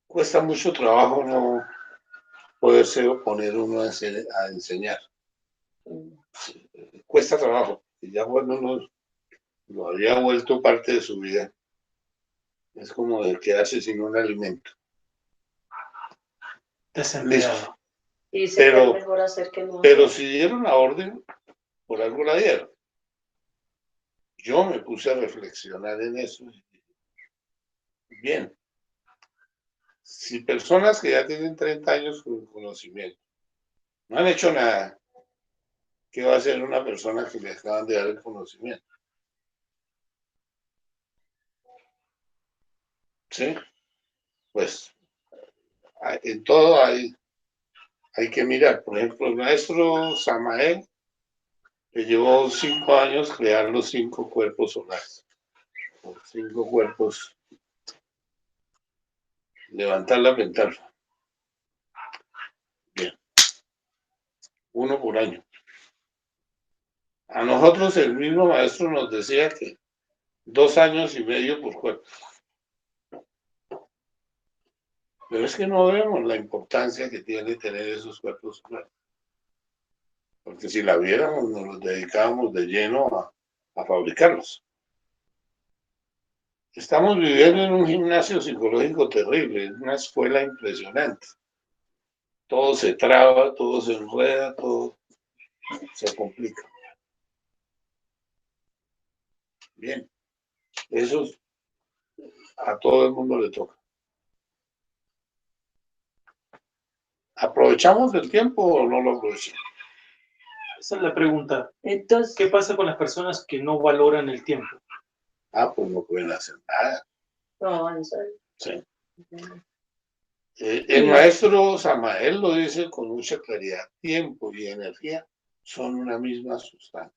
Cuesta mucho trabajo no poderse poner uno a enseñar. Cuesta trabajo. Y ya cuando uno lo había vuelto parte de su vida, es como de quedarse sin un alimento. Desempleado. Y se Pero- puede mejor hacer que no. Pero si dieron la orden, por algo la dieron. Yo me puse a reflexionar en eso. Bien, si personas que ya tienen 30 años con conocimiento no han hecho nada, ¿qué va a hacer una persona que le acaban de dar el conocimiento? ¿Sí? Pues en todo hay que mirar. Por ejemplo, el maestro Samael le llevó 5 años crear los 5 cuerpos solares. Los 5 cuerpos. Levantar la ventana. Bien. 1 por año. A nosotros el mismo maestro nos decía que 2 años y medio por cuerpo. Pero es que no vemos la importancia que tiene tener esos cuerpos solares. Porque si la viéramos, nos los dedicábamos de lleno a fabricarlos. Estamos viviendo en un gimnasio psicológico terrible, en una escuela impresionante. Todo se traba, todo se enreda, todo se complica. Bien, eso a todo el mundo le toca. ¿Aprovechamos el tiempo o no lo aprovechamos? Esa es la pregunta. Entonces, ¿Qué pasa con las personas que no valoran el tiempo? Pues no pueden hacer nada. No, en serio. Sí. El maestro Samael lo dice con mucha claridad. Tiempo y energía son una misma sustancia.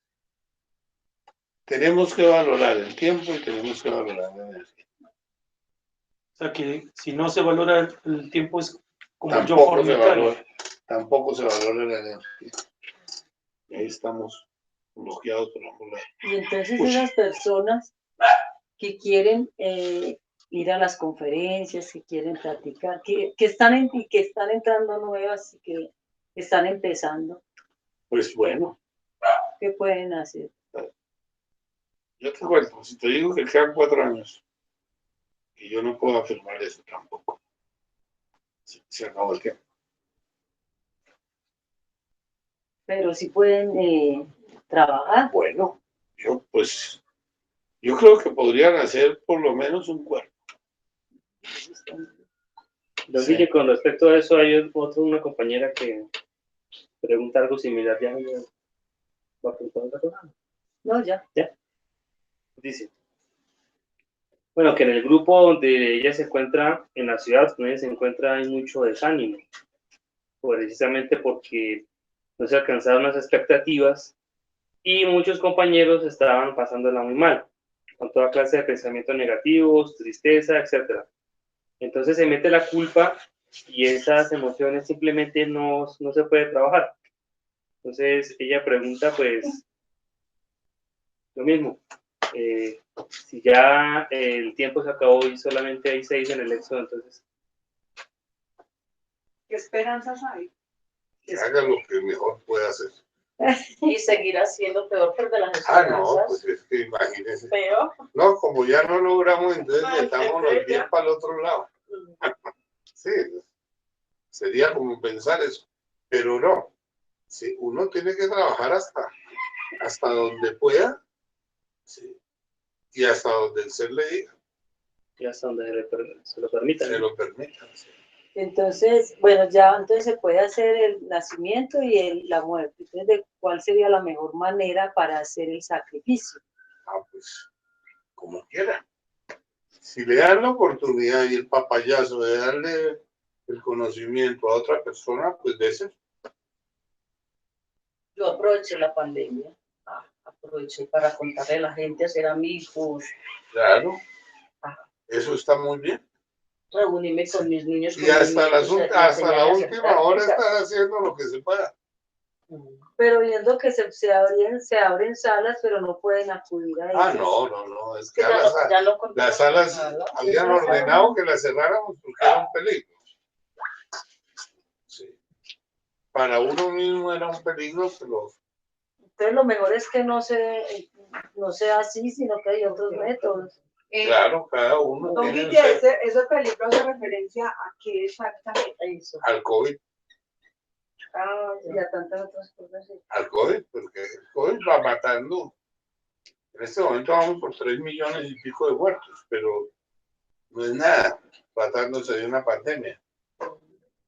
Tenemos que valorar el tiempo y tenemos que valorar la energía. O sea que si no se valora el tiempo es como yo Tampoco se valora la energía. Y ahí estamos bloqueados por ambos lados. y entonces Uy. esas personas que quieren ir a las conferencias, que quieren practicar, que están entrando nuevas y que están empezando, Pues bueno, ¿qué pueden hacer? yo te cuento, si te digo que quedan 4 años, y yo no puedo afirmar eso tampoco. Se acabó el tiempo. pero sí pueden trabajar. Bueno, yo creo que podrían hacer por lo menos un cuerpo. Don Sí. Guille, con respecto a eso, hay una compañera que pregunta algo similar. ¿Ya va a preguntar otra cosa? No, ya. Dice, bueno, que en el grupo donde ella se encuentra, en la ciudad donde ella se encuentra, hay mucho desánimo, precisamente porque no se alcanzaron las expectativas y muchos compañeros estaban pasándola muy mal, con toda clase de pensamientos negativos, tristeza, etc. Entonces se mete la culpa y esas emociones simplemente no se puede trabajar. Entonces ella pregunta, pues, lo mismo. Si ya el tiempo se acabó y solamente hay 6 en el éxodo, entonces... ¿Qué esperanzas hay? Que haga lo que mejor pueda hacer. Y seguir haciendo peor, porque las Ah, no, esperanzas. pues es que imagínense. Peor. No, como ya no logramos, entonces Ay, metámonos qué bien para el otro lado. Sí, sería como pensar eso. Pero no, sí, uno tiene que trabajar hasta donde pueda, sí, y hasta donde el ser le diga, Y hasta donde se lo permita. se lo permita. Sí. Entonces, bueno, ya entonces se puede hacer el nacimiento y la muerte. Entonces, ¿cuál sería la mejor manera para hacer el sacrificio? Ah, pues, como quiera. Si le dan la oportunidad y el papayazo de darle el conocimiento a otra persona, pues de ese. Yo aproveché la pandemia, aproveché para contarle a la gente, hacer amigos, Claro, eso está muy bien. reunirme con mis niños. Y hasta la enseñarles a hacer última hora prácticas. están haciendo lo que se pueda. Pero viendo que se abren salas, pero no pueden acudir a ellas. Ah, no, es que Ya no las salas nada. habían ordenado que las cerráramos porque era un peligro. Sí. Para uno mismo era un peligro, pero Entonces, lo mejor es que no sea así, sino que hay otros métodos. claro, cada uno Don tiene Guille, ese peligro hace referencia a qué exactamente. Eso. al COVID, Y a tantas otras cosas. al COVID, porque el COVID va matando. En este momento vamos por 3 millones y pico de muertos, pero no es nada tratándose de una pandemia.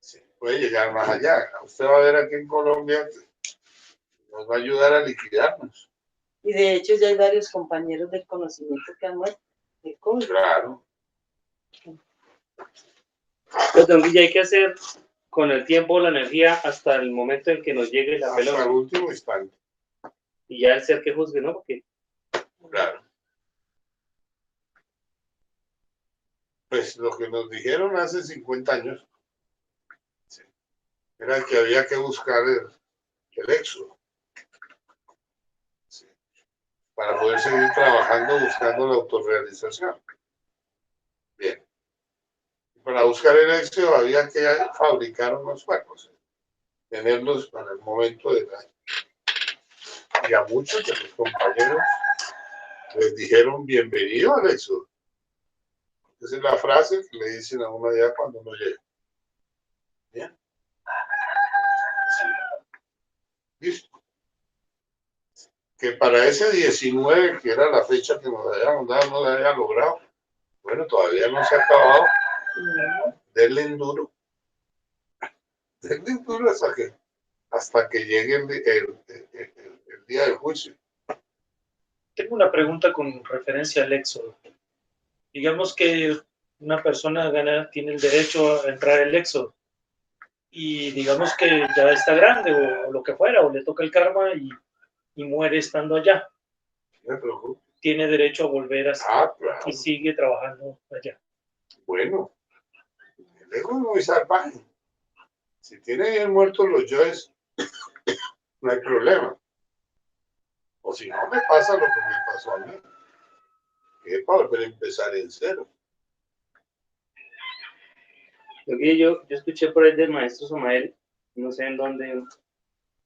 Sí, puede llegar más allá. Usted va a ver aquí en Colombia que nos va a ayudar a liquidarnos. Y de hecho ya hay varios compañeros del conocimiento que han muerto de COVID. Claro. Entonces, don Guille, hay que hacer con el tiempo, la energía, hasta el momento en que nos llegue la Hasta el pelota. último instante. Y ya el ser que juzgue, ¿no? Porque Claro. Pues lo que nos dijeron hace 50 años, sí, era que había que buscar el éxodo, sí, para poder seguir trabajando buscando la autorrealización. Bien. Para buscar el éxodo había que fabricar unos cuerpos, tenerlos para el momento de daño. Y a muchos de los compañeros les dijeron bienvenido al éxodo. Esa es la frase que le dicen a uno allá cuando uno llega. Bien. Sí. Listo. Que para ese 19, que era la fecha que nos habíamos dado, no se había logrado. Bueno, todavía no se ha acabado. Denle duro. Denle duro hasta que llegue el día del juicio. Tengo una pregunta con referencia al éxodo. Digamos que una persona tiene el derecho a entrar al éxodo y digamos que ya está grande o lo que fuera, o le toca el karma y muere estando allá. No me preocupe. Tiene derecho a volver Claro. y sigue trabajando allá. Bueno, el ego es muy salvaje. Si tiene bien muertos los yoes, no hay problema. O si no, me pasa lo que me pasó a mí. Que es para volver a empezar en cero. lo que yo escuché por ahí del maestro Somael, no sé en dónde,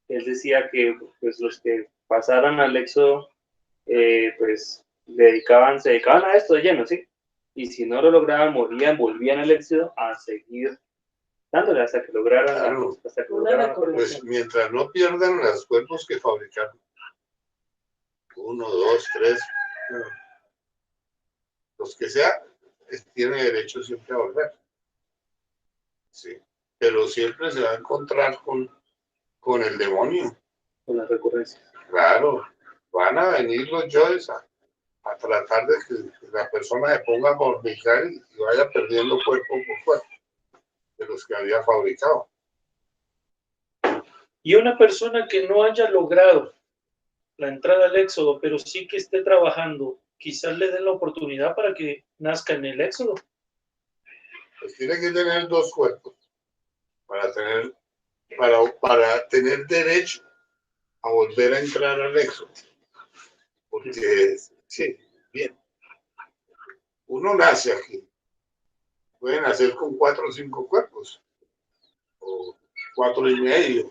él decía que pues los que pasaran al éxodo, pues se dedicaban a esto de lleno, ¿sí? Y si no lo lograban, morían, volvían al éxodo a seguir dándole hasta que lograran, Claro. hasta que Una lograran recolección. Pues mientras no pierdan los cuerpos que fabricaron. 1, 2, 3. Los que sea, tiene derecho siempre a volver. Sí. Pero siempre se va a encontrar con el demonio. con las recurrencias. Claro, van a venir los yoes a tratar de que la persona se ponga a fornicar y vaya perdiendo cuerpo por cuerpo de los que había fabricado. Y una persona que no haya logrado la entrada al éxodo, pero sí que esté trabajando, quizás le den la oportunidad para que nazca en el éxodo. Pues tiene que tener 2 cuerpos para tener derecho a volver a entrar al éxodo. Porque, sí, bien. Uno nace aquí. Puede nacer con 4 o 5 cuerpos. O 4 y medio,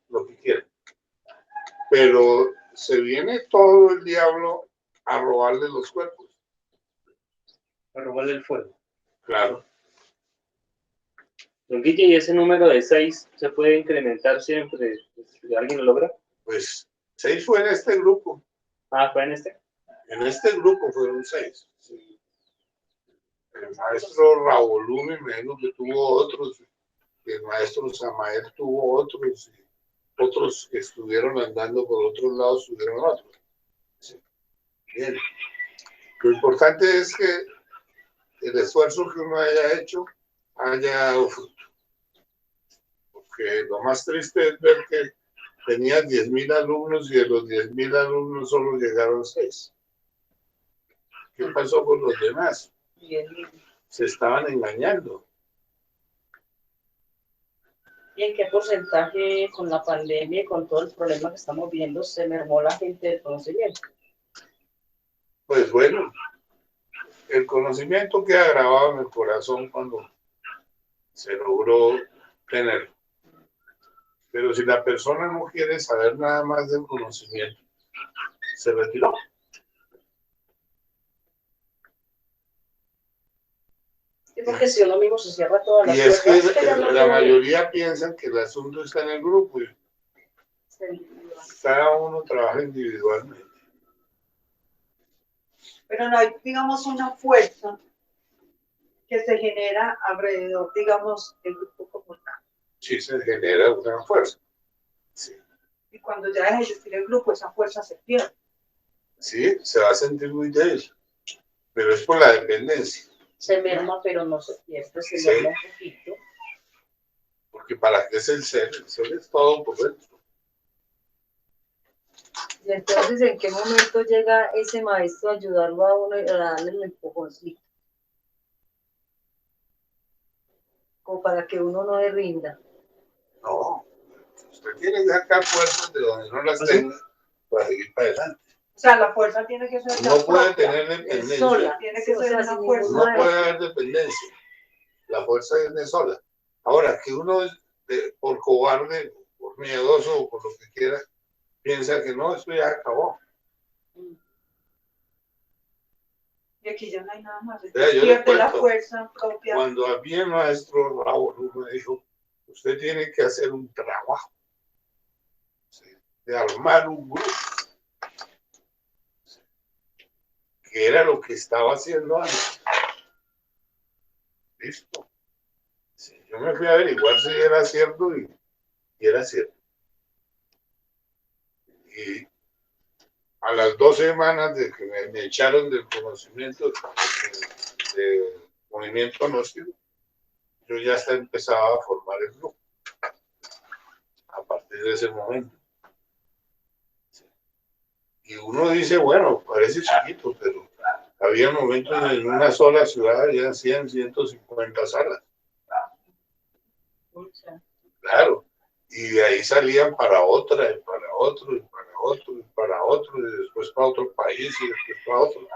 lo que quieran. Pero se viene todo el diablo a robarle los cuerpos. A robarle el fuego. Claro. Don Guille, ¿y ese número de 6 se puede incrementar siempre si alguien lo logra? Pues 6 fue en este grupo. Ah, ¿fue en este? En este grupo fueron 6. Sí. El maestro Raúl me imagino que tuvo otros. El maestro Samael tuvo otros. Otros que estuvieron andando por otros lados tuvieron otros. Sí. Bien. Lo importante es que el esfuerzo que uno haya hecho haya dado fruto. Porque lo más triste es ver que tenía 10.000 alumnos y de los 10.000 alumnos solo llegaron 6. ¿Qué pasó con los demás? Se estaban engañando. ¿Y en qué porcentaje con la pandemia y con todo el problema que estamos viendo se mermó la gente del conocimiento? Pues bueno, el conocimiento queda grabado en el corazón cuando se logró tenerlo. Pero si la persona no quiere saber nada más del conocimiento, se retiró. Sí, porque si uno mismo se cierra todas las Y es puertas, que ya no la tiene- mayoría piensan que el asunto está en el grupo y cada uno trabaja individualmente. Pero no hay, digamos, una fuerza que se genera alrededor, digamos, del grupo como tal. Sí se genera una fuerza. Sí, Y cuando ya deja de existir el grupo, esa fuerza se pierde. sí, se va a sentir muy débil, pero es por la dependencia. Se merma, pero no se pierde, se Sí. merma un poquito. Porque ¿para qué es el ser? El ser es todo por dentro. Y entonces, ¿en qué momento llega ese maestro a ayudarlo a uno y a darle el empujoncito? Como para que uno no le rinda. No, usted tiene que sacar fuerzas de donde no las tenga para seguir para adelante. O sea, la fuerza tiene que ser No puede propia, tener dependencia. sola. tiene Sí, que o ser sea, una sin fuerza. ningún No puede haber dependencia. La fuerza viene sola. Ahora, que uno por cobarde, por miedoso o por lo que quiera, piensa que no, esto ya acabó. Y aquí ya no hay nada más. Vea, yo le Pierde la cuento, fuerza propia. Cuando a mí el maestro Raúl me dijo, usted tiene que hacer un trabajo, ¿sí?, de armar un grupo, ¿sí?, que era lo que estaba haciendo antes. Listo. Sí, yo me fui a averiguar si era cierto y era cierto. Y a las 2 semanas de que me echaron del conocimiento del movimiento gnóstico, yo ya hasta empezaba a formar el grupo. A partir de ese momento. Y uno dice, bueno, parece chiquito, pero había momentos en una sola ciudad había 100, 150 salas. Claro. Y de ahí salían para otra, y para otro, y para otro, y para otro, y después para otro país, y después para otro.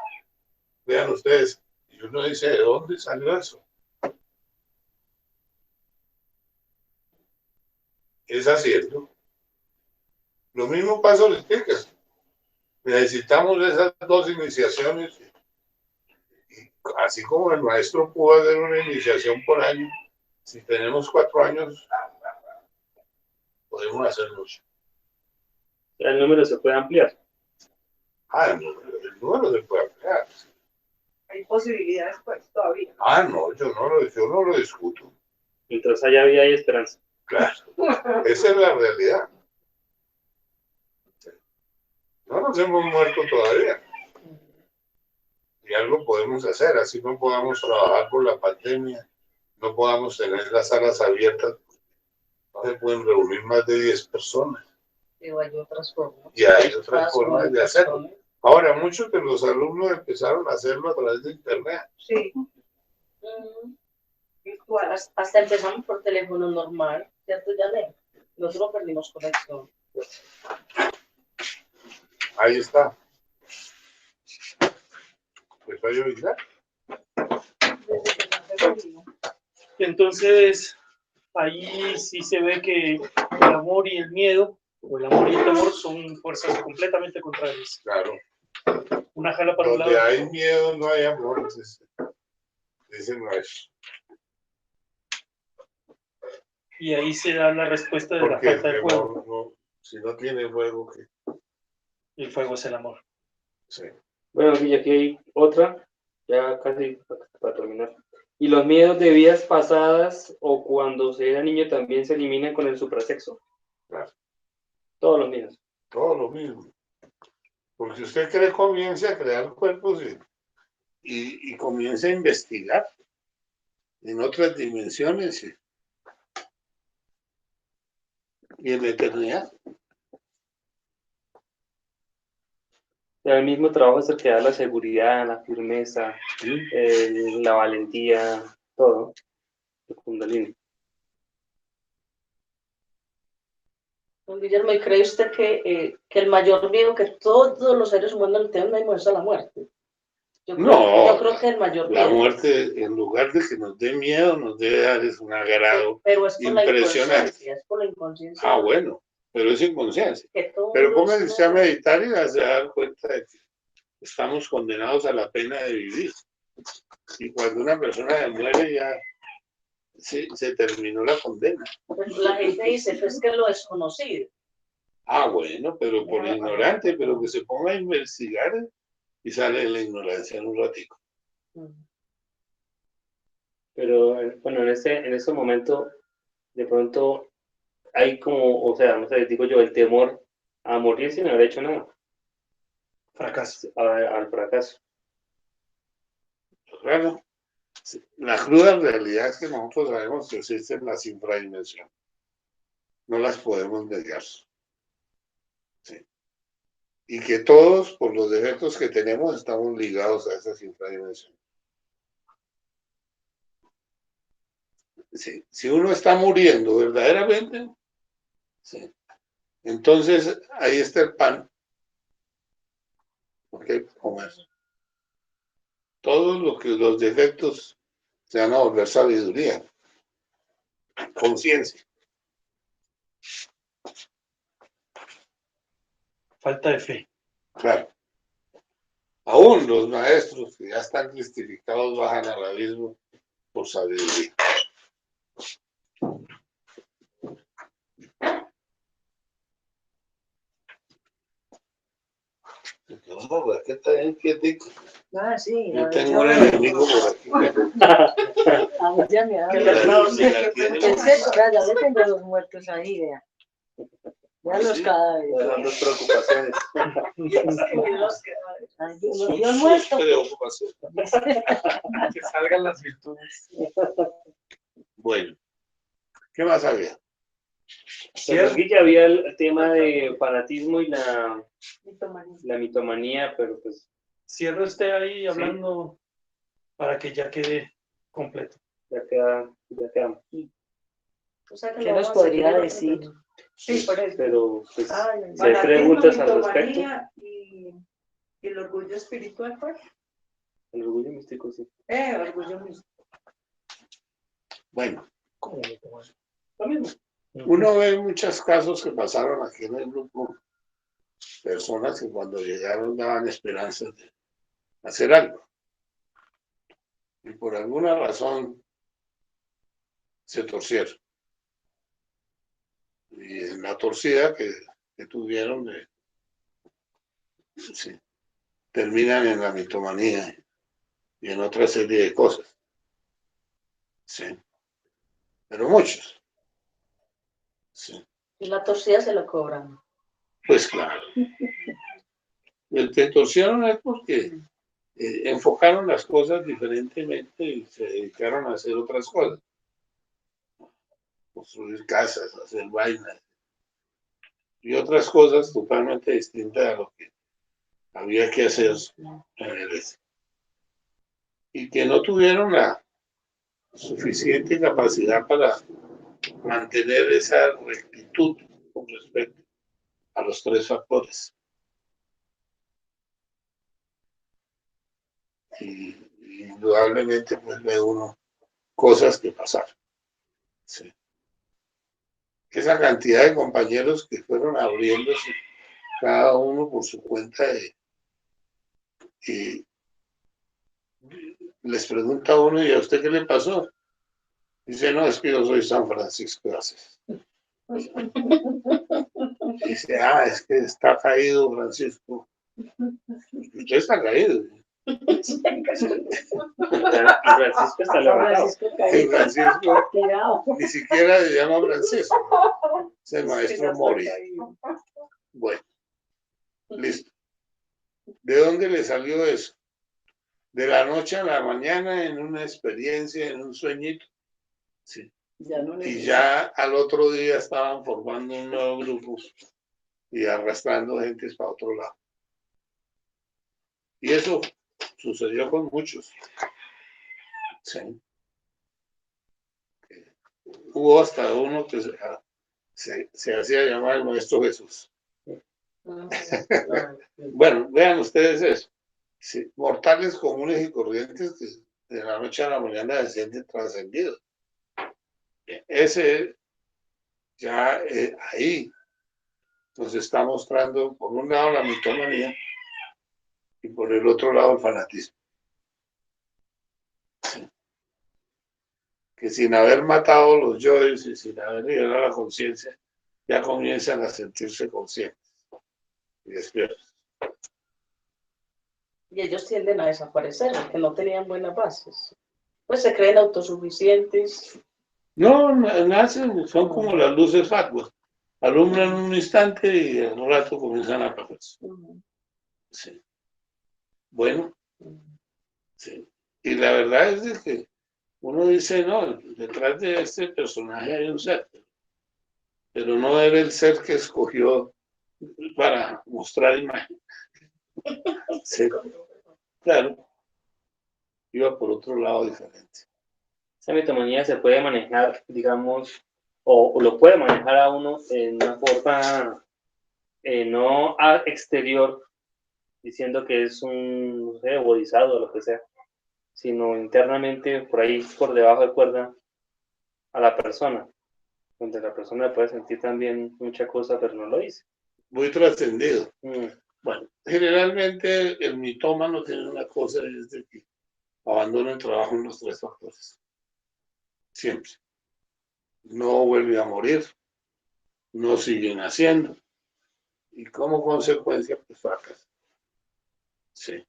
Vean ustedes. Y uno dice, ¿de dónde salió eso? Es haciendo. Lo mismo pasa en las chicas. Necesitamos esas 2 iniciaciones. Y así como el maestro pudo hacer una iniciación por año, Si tenemos 4 años, podemos hacer mucho. El número se puede ampliar. El número se puede ampliar. Hay posibilidades, pues, todavía. No, yo no lo discuto. Mientras haya vida y esperanza. Claro, esa es la realidad. No nos hemos muerto todavía. Y algo podemos hacer, así no podamos trabajar por la pandemia, no podamos tener las salas abiertas, no se pueden reunir más de 10 personas. Pero hay otras formas. Y hay otras formas de hacerlo. Ahora, muchos de los alumnos empezaron a hacerlo a través de internet. Sí, virtual. Hasta empezamos por teléfono normal, ¿cierto, Janet? Nosotros perdimos conexión. Ahí está. Pues hay oír. Entonces, ahí sí se ve que el amor y el miedo, o el amor y el temor, son fuerzas completamente contrarias. Claro. Una jala para un Donde lado. hay miedo no hay amor, dice Maestro. Y ahí se da la respuesta de la Porque falta de el fuego. temor, no, si no tiene fuego, ¿qué? El fuego es el amor. Sí. Bueno, y aquí hay otra, ya casi para terminar. ¿Y los miedos de vidas pasadas o cuando se era niño también se eliminan con el suprasexo? Claro. Todos los miedos. Todo lo mismo. Porque usted comienza a crear cuerpos y comienza a investigar en otras dimensiones y en la eternidad. El mismo trabajo es el que da la seguridad, la firmeza, la valentía, todo. El Kundalini. Don Guillermo, ¿y cree usted que el mayor miedo que todos los seres humanos tenemos es a la muerte? Yo creo que el mayor La miedo. muerte, en lugar de que nos dé miedo, nos debe dar es un agrado Pero es por la impresionante. inconsciencia, es por la inconsciencia. Bueno, pero es inconsciencia. Que todo Pero mundo pónganse es- usted a meditar y se va a dar cuenta de que estamos condenados a la pena de vivir. Y cuando una persona muere ya se terminó la condena. Pues la gente dice, pues que lo desconocido. Bueno, pero por ignorante, pero que se ponga a investigar y sale de la ignorancia en un ratico. Pero bueno, en ese momento, de pronto, hay como, o sea, no sé, digo yo, el temor a morir sin haber hecho nada, Fracaso. al fracaso. Claro, la cruda realidad es que nosotros sabemos que existen las infradimensiones. No las podemos negar. Sí. Y que todos, por los defectos que tenemos, estamos ligados a esas infradimensiones. Sí. Si uno está muriendo verdaderamente, sí, entonces ahí está el pan. Ok, comer. Todos los defectos se van a volver sabiduría, conciencia. Falta de fe. Claro. Aún los maestros que ya están cristificados bajan al abismo por sabiduría. No, ¿qué está bien quietico? Sí. Yo tengo un enemigo por aquí. A mí ya me da. Que la tiene Es que, ya le tengo los muertos ahí, vea. Vean los Sí. cadáveres. Son dos preocupaciones. Ay, Son yo sus muerto. preocupaciones. Que salgan las virtudes. Bueno, ¿qué más había? Pero aquí ya había el tema de fanatismo y la Mitomanía. mitomanía, pero pues Cierra usted ahí hablando para que ya quede completo. ya quedamos. O sea, que ¿Qué lo nos vamos a podría seguir decir? aprendiendo. Sí, por eso. Pero pues, Ay, si hay preguntas al respecto, Mitomanía y el orgullo espiritual, pues. el orgullo místico sí. Orgullo místico. Bueno, ¿Cómo lo tomo? Lo mismo. uno ve muchos casos que pasaron aquí en el grupo, personas que cuando llegaron daban esperanzas de hacer algo. Y por alguna razón se torcieron. Y en la torcida que tuvieron, sí, terminan en la mitomanía y en otra serie de cosas. Sí. Pero muchos. Sí. Y la torcida se la cobran. Pues claro. El que torcieron es porque enfocaron las cosas diferentemente y se dedicaron a hacer otras cosas. Construir casas, hacer vainas y otras cosas totalmente distintas a lo que había que hacer en el este. Y que no tuvieron la suficiente capacidad para mantener esa rectitud con respecto a los tres factores. Y indudablemente pues ve uno cosas que pasaron. Sí. Esa cantidad de compañeros que fueron abriéndose cada uno por su cuenta y les pregunta a uno, ¿y a usted qué le pasó? Dice, no, es que yo soy San Francisco de Asís. Dice, es que está caído Francisco. Usted está caído. Francisco está levantado. Francisco ni siquiera le llama Francisco. Es el maestro Mori. Bueno, listo. ¿De dónde le salió eso? De la noche a la mañana en una experiencia, en un sueñito. Sí. Y ya al otro día estaban formando un nuevo grupo y arrastrando gentes para otro lado. Y eso sucedió con muchos. Sí. Hubo hasta uno que se hacía llamar el Maestro Jesús. Bueno, vean ustedes eso. Sí, mortales comunes y corrientes que de la noche a la mañana descienden trascendidos. Ese ya ahí nos está mostrando por un lado la mitomanía y por el otro lado el fanatismo. Sí. Que sin haber matado los yoes y sin haber liberado la conciencia, ya comienzan a sentirse conscientes y despiertos. Y ellos tienden a desaparecer porque no tenían buenas bases. Pues se creen autosuficientes. No, nacen, son como las luces fatuas. Alumbran un instante y al rato comienzan a apagarse. Sí. Bueno, sí. Y la verdad es de que uno dice, no, detrás de este personaje hay un ser, pero no era el ser que escogió para mostrar imagen. Sí. Claro, iba por otro lado diferente. Esa mitomanía se puede manejar, digamos, o lo puede manejar a uno en una forma no exterior, diciendo que es un, no sé, bodhisattva o lo que sea, sino internamente, por ahí, por debajo de cuerda, a la persona, donde la persona puede sentir también mucha cosa, pero no lo dice. Muy trascendido. Bueno, generalmente el mitómano tiene una cosa, es de que abandona el trabajo en los tres factores. Siempre. No vuelve a morir, no sigue naciendo y como consecuencia pues fracasa. Sí.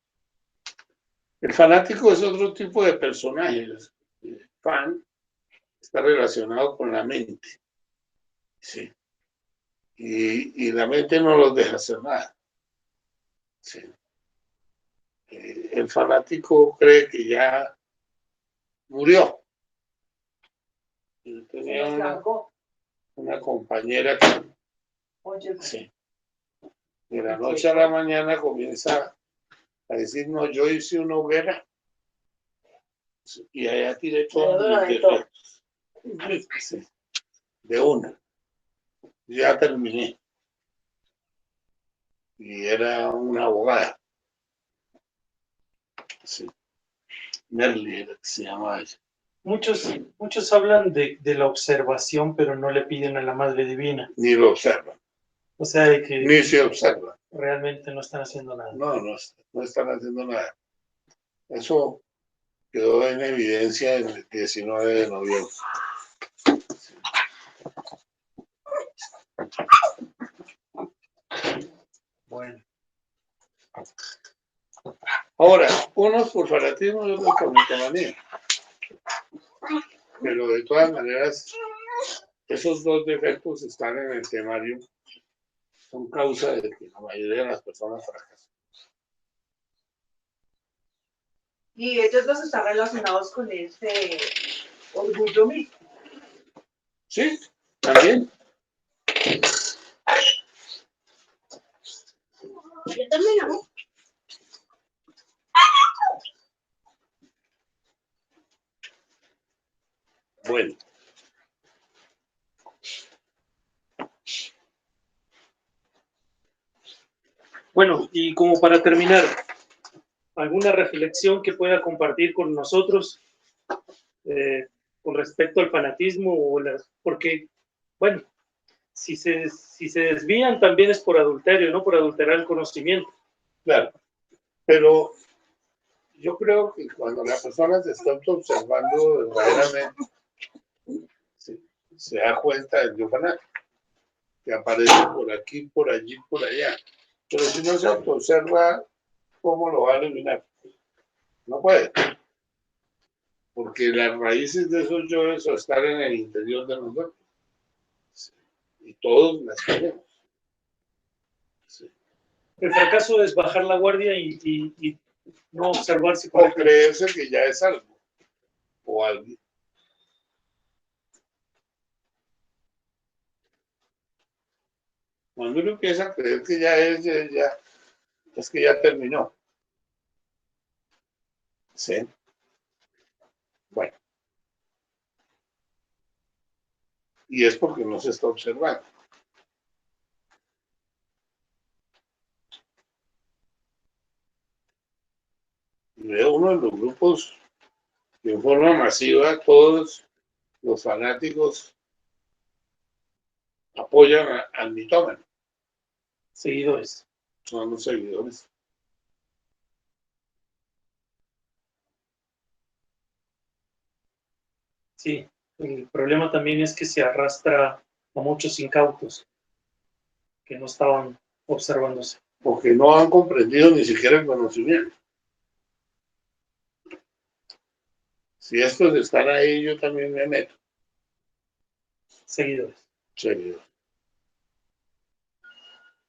El fanático es otro tipo de personaje. El fan está relacionado con la mente. Sí. Y la mente no los deja hacer nada. Sí. El fanático cree que ya murió. Yo tenía una compañera que sí, de la noche a la mañana comienza a decir, no, yo hice una hoguera y allá tiré todo sí, de una. Ya terminé. Y era una abogada. Sí. Merly era que se llamaba ella. Muchos hablan de la observación, pero no le piden a la Madre Divina. Ni lo observan. O sea, de que ni se observa. Realmente no están haciendo nada. No están haciendo nada. Eso quedó en evidencia el 19 de noviembre. Bueno. Ahora, unos por fanatismo y otros por mitomanía. Pero de todas maneras, esos dos defectos están en el temario, son causa de que la mayoría de las personas fracasan. Y ellos dos están relacionados con ese orgullo mismo. Sí, también. Ya terminamos. Bueno. Bueno, y como para terminar, ¿alguna reflexión que pueda compartir con nosotros con respecto al fanatismo? Porque, bueno, si se desvían también es por adulterio, no por adulterar el conocimiento. Claro, pero yo creo que cuando la persona se está observando verdaderamente, se da cuenta del yo fanático, que aparece por aquí, por allí, por allá. Pero si no se observa, ¿cómo lo va a eliminar? No puede. Porque las raíces de esos yoes están en el interior de nosotros. Y todos las tenemos. Sí. El fracaso es bajar la guardia y no observarse. O creerse que ya es algo. O alguien. Cuando uno empieza a creer que ya es que ya terminó. Sí. Bueno. Y es porque no se está observando. Y veo uno de los grupos que en forma masiva, todos los fanáticos apoyan al mitómano. Seguidores. Son los seguidores. Sí, el problema también es que se arrastra a muchos incautos que no estaban observándose. Porque no han comprendido ni siquiera el conocimiento. Si estos están ahí, yo también me meto. Seguidores. Seguidor.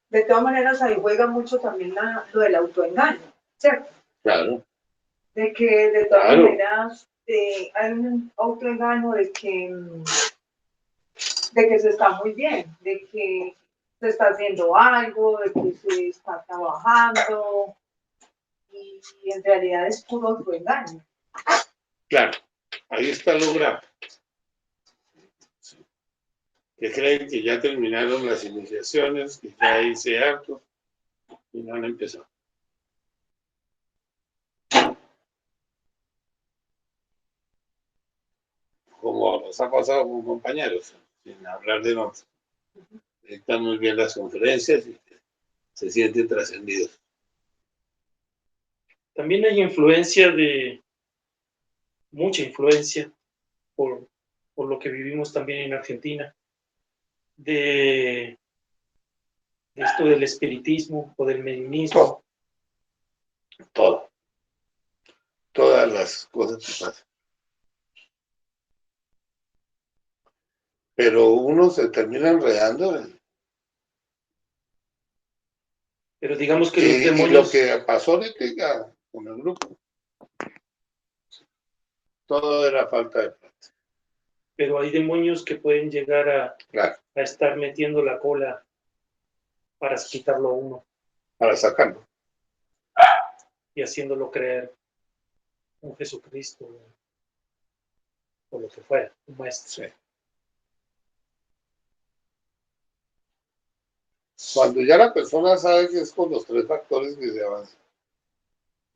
De todas maneras, ahí juega mucho también lo del autoengaño, ¿cierto? Claro. De que de todas Claro. maneras hay un autoengaño de que se está muy bien, de que se está haciendo algo, de que se está trabajando, y en realidad es puro autoengaño. Claro, ahí está lo grave. Que creen que ya terminaron las iniciaciones, que ya hice harto, y no han empezado. Como nos ha pasado con compañeros, sin hablar de nombres. Están muy bien las conferencias y se sienten trascendidos. También hay influencia mucha influencia por lo que vivimos también en Argentina, de esto del espiritismo o del mediumismo. Todo. Todas las cosas que pasan. Pero uno se termina enredando. Pero digamos que Y los demonios... lo que pasó ahorita con el grupo, todo era falta de plata. Pero hay demonios que pueden llegar Claro. a estar metiendo la cola para quitarlo a uno. Para sacarlo. Y haciéndolo creer un Jesucristo o lo que fuera, un maestro. Sí. Cuando ya la persona sabe que es con los tres factores que se avanzan,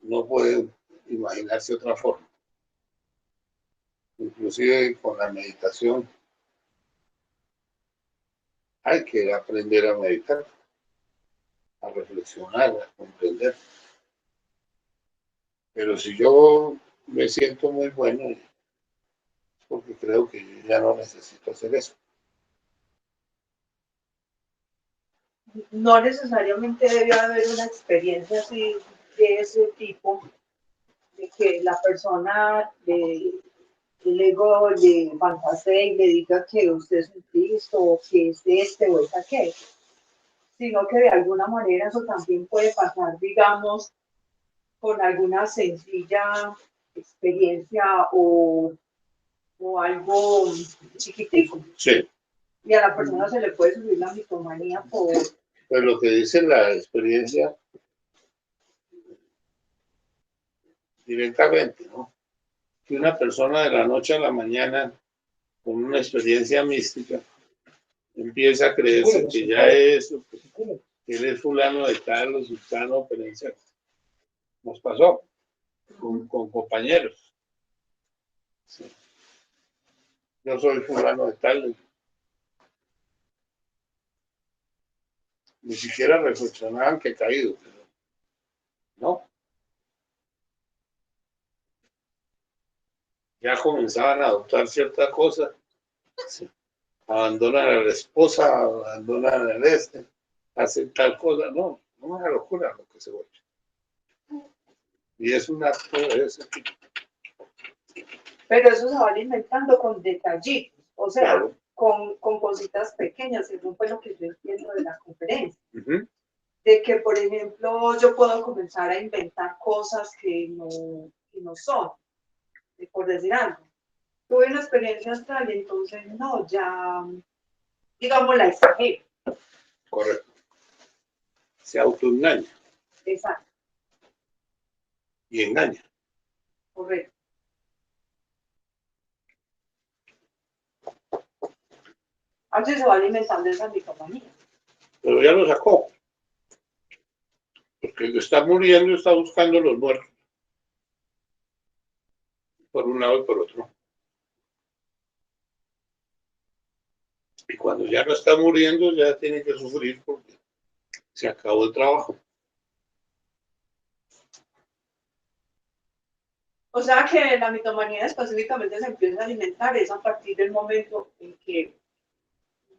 no puede imaginarse otra forma. Inclusive con la meditación, hay que aprender a meditar, a reflexionar, a comprender. Pero si yo me siento muy bueno, es porque creo que yo ya no necesito hacer eso. no necesariamente debe haber una experiencia así de ese tipo, de que la persona el ego le fantasee y le diga que usted es un Cristo, o que es este o es aquel, sino que de alguna manera eso también puede pasar, digamos, con alguna sencilla experiencia o algo chiquitico. Sí. Y a la persona se le puede subir la mitomanía por... Pues lo que dice la experiencia directamente, ¿no? Que una persona de la noche a la mañana con una experiencia mística empieza a creerse que ya es, que él es fulano de tal o sultano, perencia. Nos pasó con compañeros. Sí. Yo soy fulano de tal. Ni siquiera reflexionaban que he caído, pero no. Ya comenzaban a adoptar ciertas cosas. Sí. Abandonan a la esposa, abandonan al hacen tal cosa. No, no es una locura lo que se vuelve. Y es un acto de ese tipo. Pero eso se va alimentando con detallitos, o sea, Claro. con cositas pequeñas, según fue lo que yo entiendo de la conferencia. Uh-huh. De que, por ejemplo, yo puedo comenzar a inventar cosas que no son, por decir algo. Tuve una experiencia astral y entonces, no, ya, digamos, la exagero. Correcto. Se autoengaña. Exacto. Y engaña. Correcto. Así se va alimentando esa mitomanía. Pero ya lo sacó. Porque el que está muriendo está buscando los muertos. Por un lado y por otro. Y cuando ya no está muriendo, ya tiene que sufrir porque se acabó el trabajo. O sea que la mitomanía específicamente se empieza a alimentar es a partir del momento en que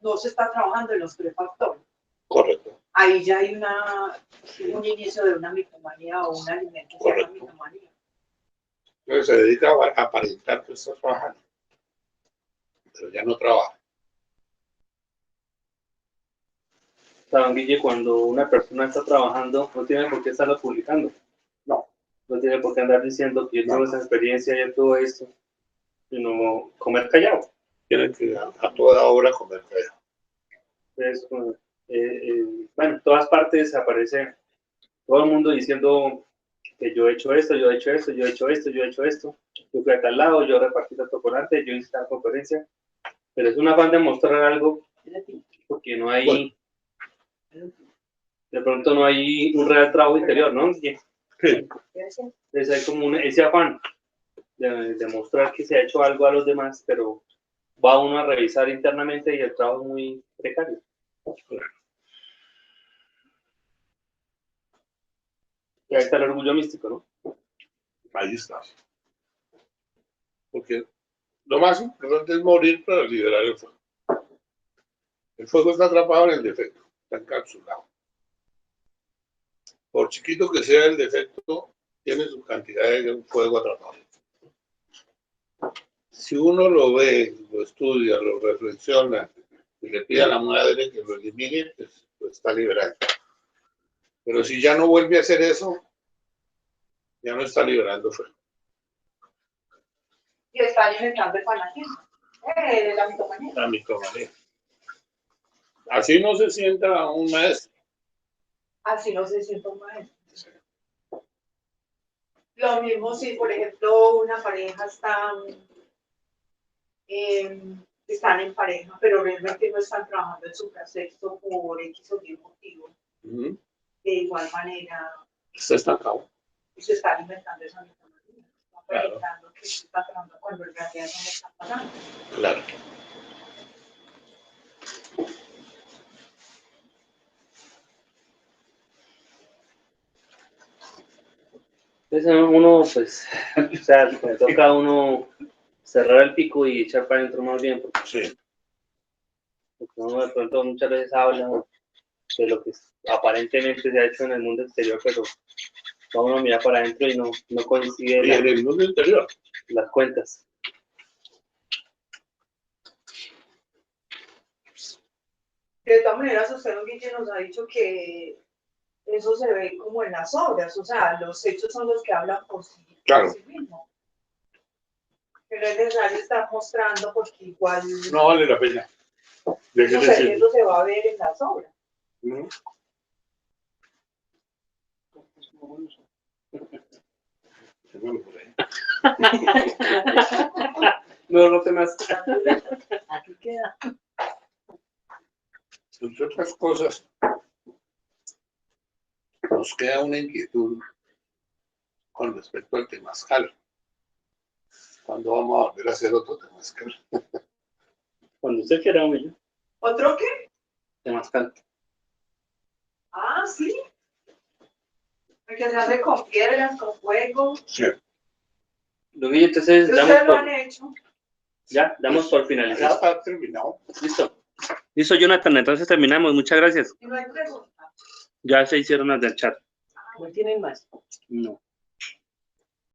no se está trabajando en los tres factores. Correcto. Ahí ya hay un inicio de una mitomanía o un alimento de una mitomanía. Entonces se dedica a aparentar que está trabajando, pero ya no trabaja. Saben, Guille, cuando una persona está trabajando, no tiene por qué estarlo publicando. No. No tiene por qué andar diciendo que yo tuve esa experiencia, yo tuve esto, sino comer callado. Tiene que a toda hora comer callado. Entonces, bueno, en todas partes aparece todo el mundo diciendo que yo he hecho esto, yo he hecho esto, yo he hecho esto, yo he hecho esto, yo fui a tal lado, yo repartí tanto chocolate, yo hice tal conferencia, pero es un afán de mostrar algo porque no hay, de pronto no hay un real trabajo interior, ¿no? Sí. Entonces hay como ese afán de mostrar que se ha hecho algo a los demás, pero va uno a revisar internamente y el trabajo es muy precario. Y ahí está el orgullo místico, ¿no? Ahí está. Porque lo más importante es morir para liberar el fuego. El fuego está atrapado en el defecto, está encapsulado. Por chiquito que sea el defecto, tiene su cantidad de fuego atrapado. Si uno lo ve, lo estudia, lo reflexiona y le pide a la madre que lo elimine, pues está liberando. Pero si ya no vuelve a hacer eso, ya no está liberando fuego. Y está alimentando el fanatismo, la mitomanía. La mitomanía. Así no se sienta un maestro. Así no se siente un maestro. Sí. Lo mismo si, por ejemplo, una pareja están en pareja, pero realmente no están trabajando en su sexo por X o Y motivo. Uh-huh. De igual manera, se está estancado. Se está alimentando esa mitomanía. Está proyectando que se está trabajando cuando en realidad no me está pasando. Claro. Entonces uno, pues, o sea, le toca a uno cerrar el pico y echar para adentro más bien, porque, sí. porque uno de pronto muchas veces habla de lo que aparentemente se ha hecho en el mundo exterior, pero vamos a mirar para adentro y no coincide Y en el mundo interior. las cuentas. De todas maneras, usted, don Guille, nos ha dicho que eso se ve como en las obras, o sea, los hechos son los que hablan por sí, Claro. por sí mismos. Pero es necesario estar mostrando porque igual No vale la pena. eso se va a ver en las obras. ¿No? Bueno, por ahí. No temas. Aquí queda. Entre otras cosas, nos queda una inquietud con respecto al temazcal. ¿Cuándo vamos a volver a hacer otro temazcal? Cuando usted quiera, hombre, ¿Otro qué? temazcal. Ah, sí. El que se hace con piedras, con fuego. Sí. Don Guille, entonces Ustedes lo han hecho. ya, damos por Ya finalizado. está terminado. Listo. Listo, Jonathan, entonces terminamos. Muchas gracias. Y no hay pregunta. Ya se hicieron las del chat. No tienen más. No.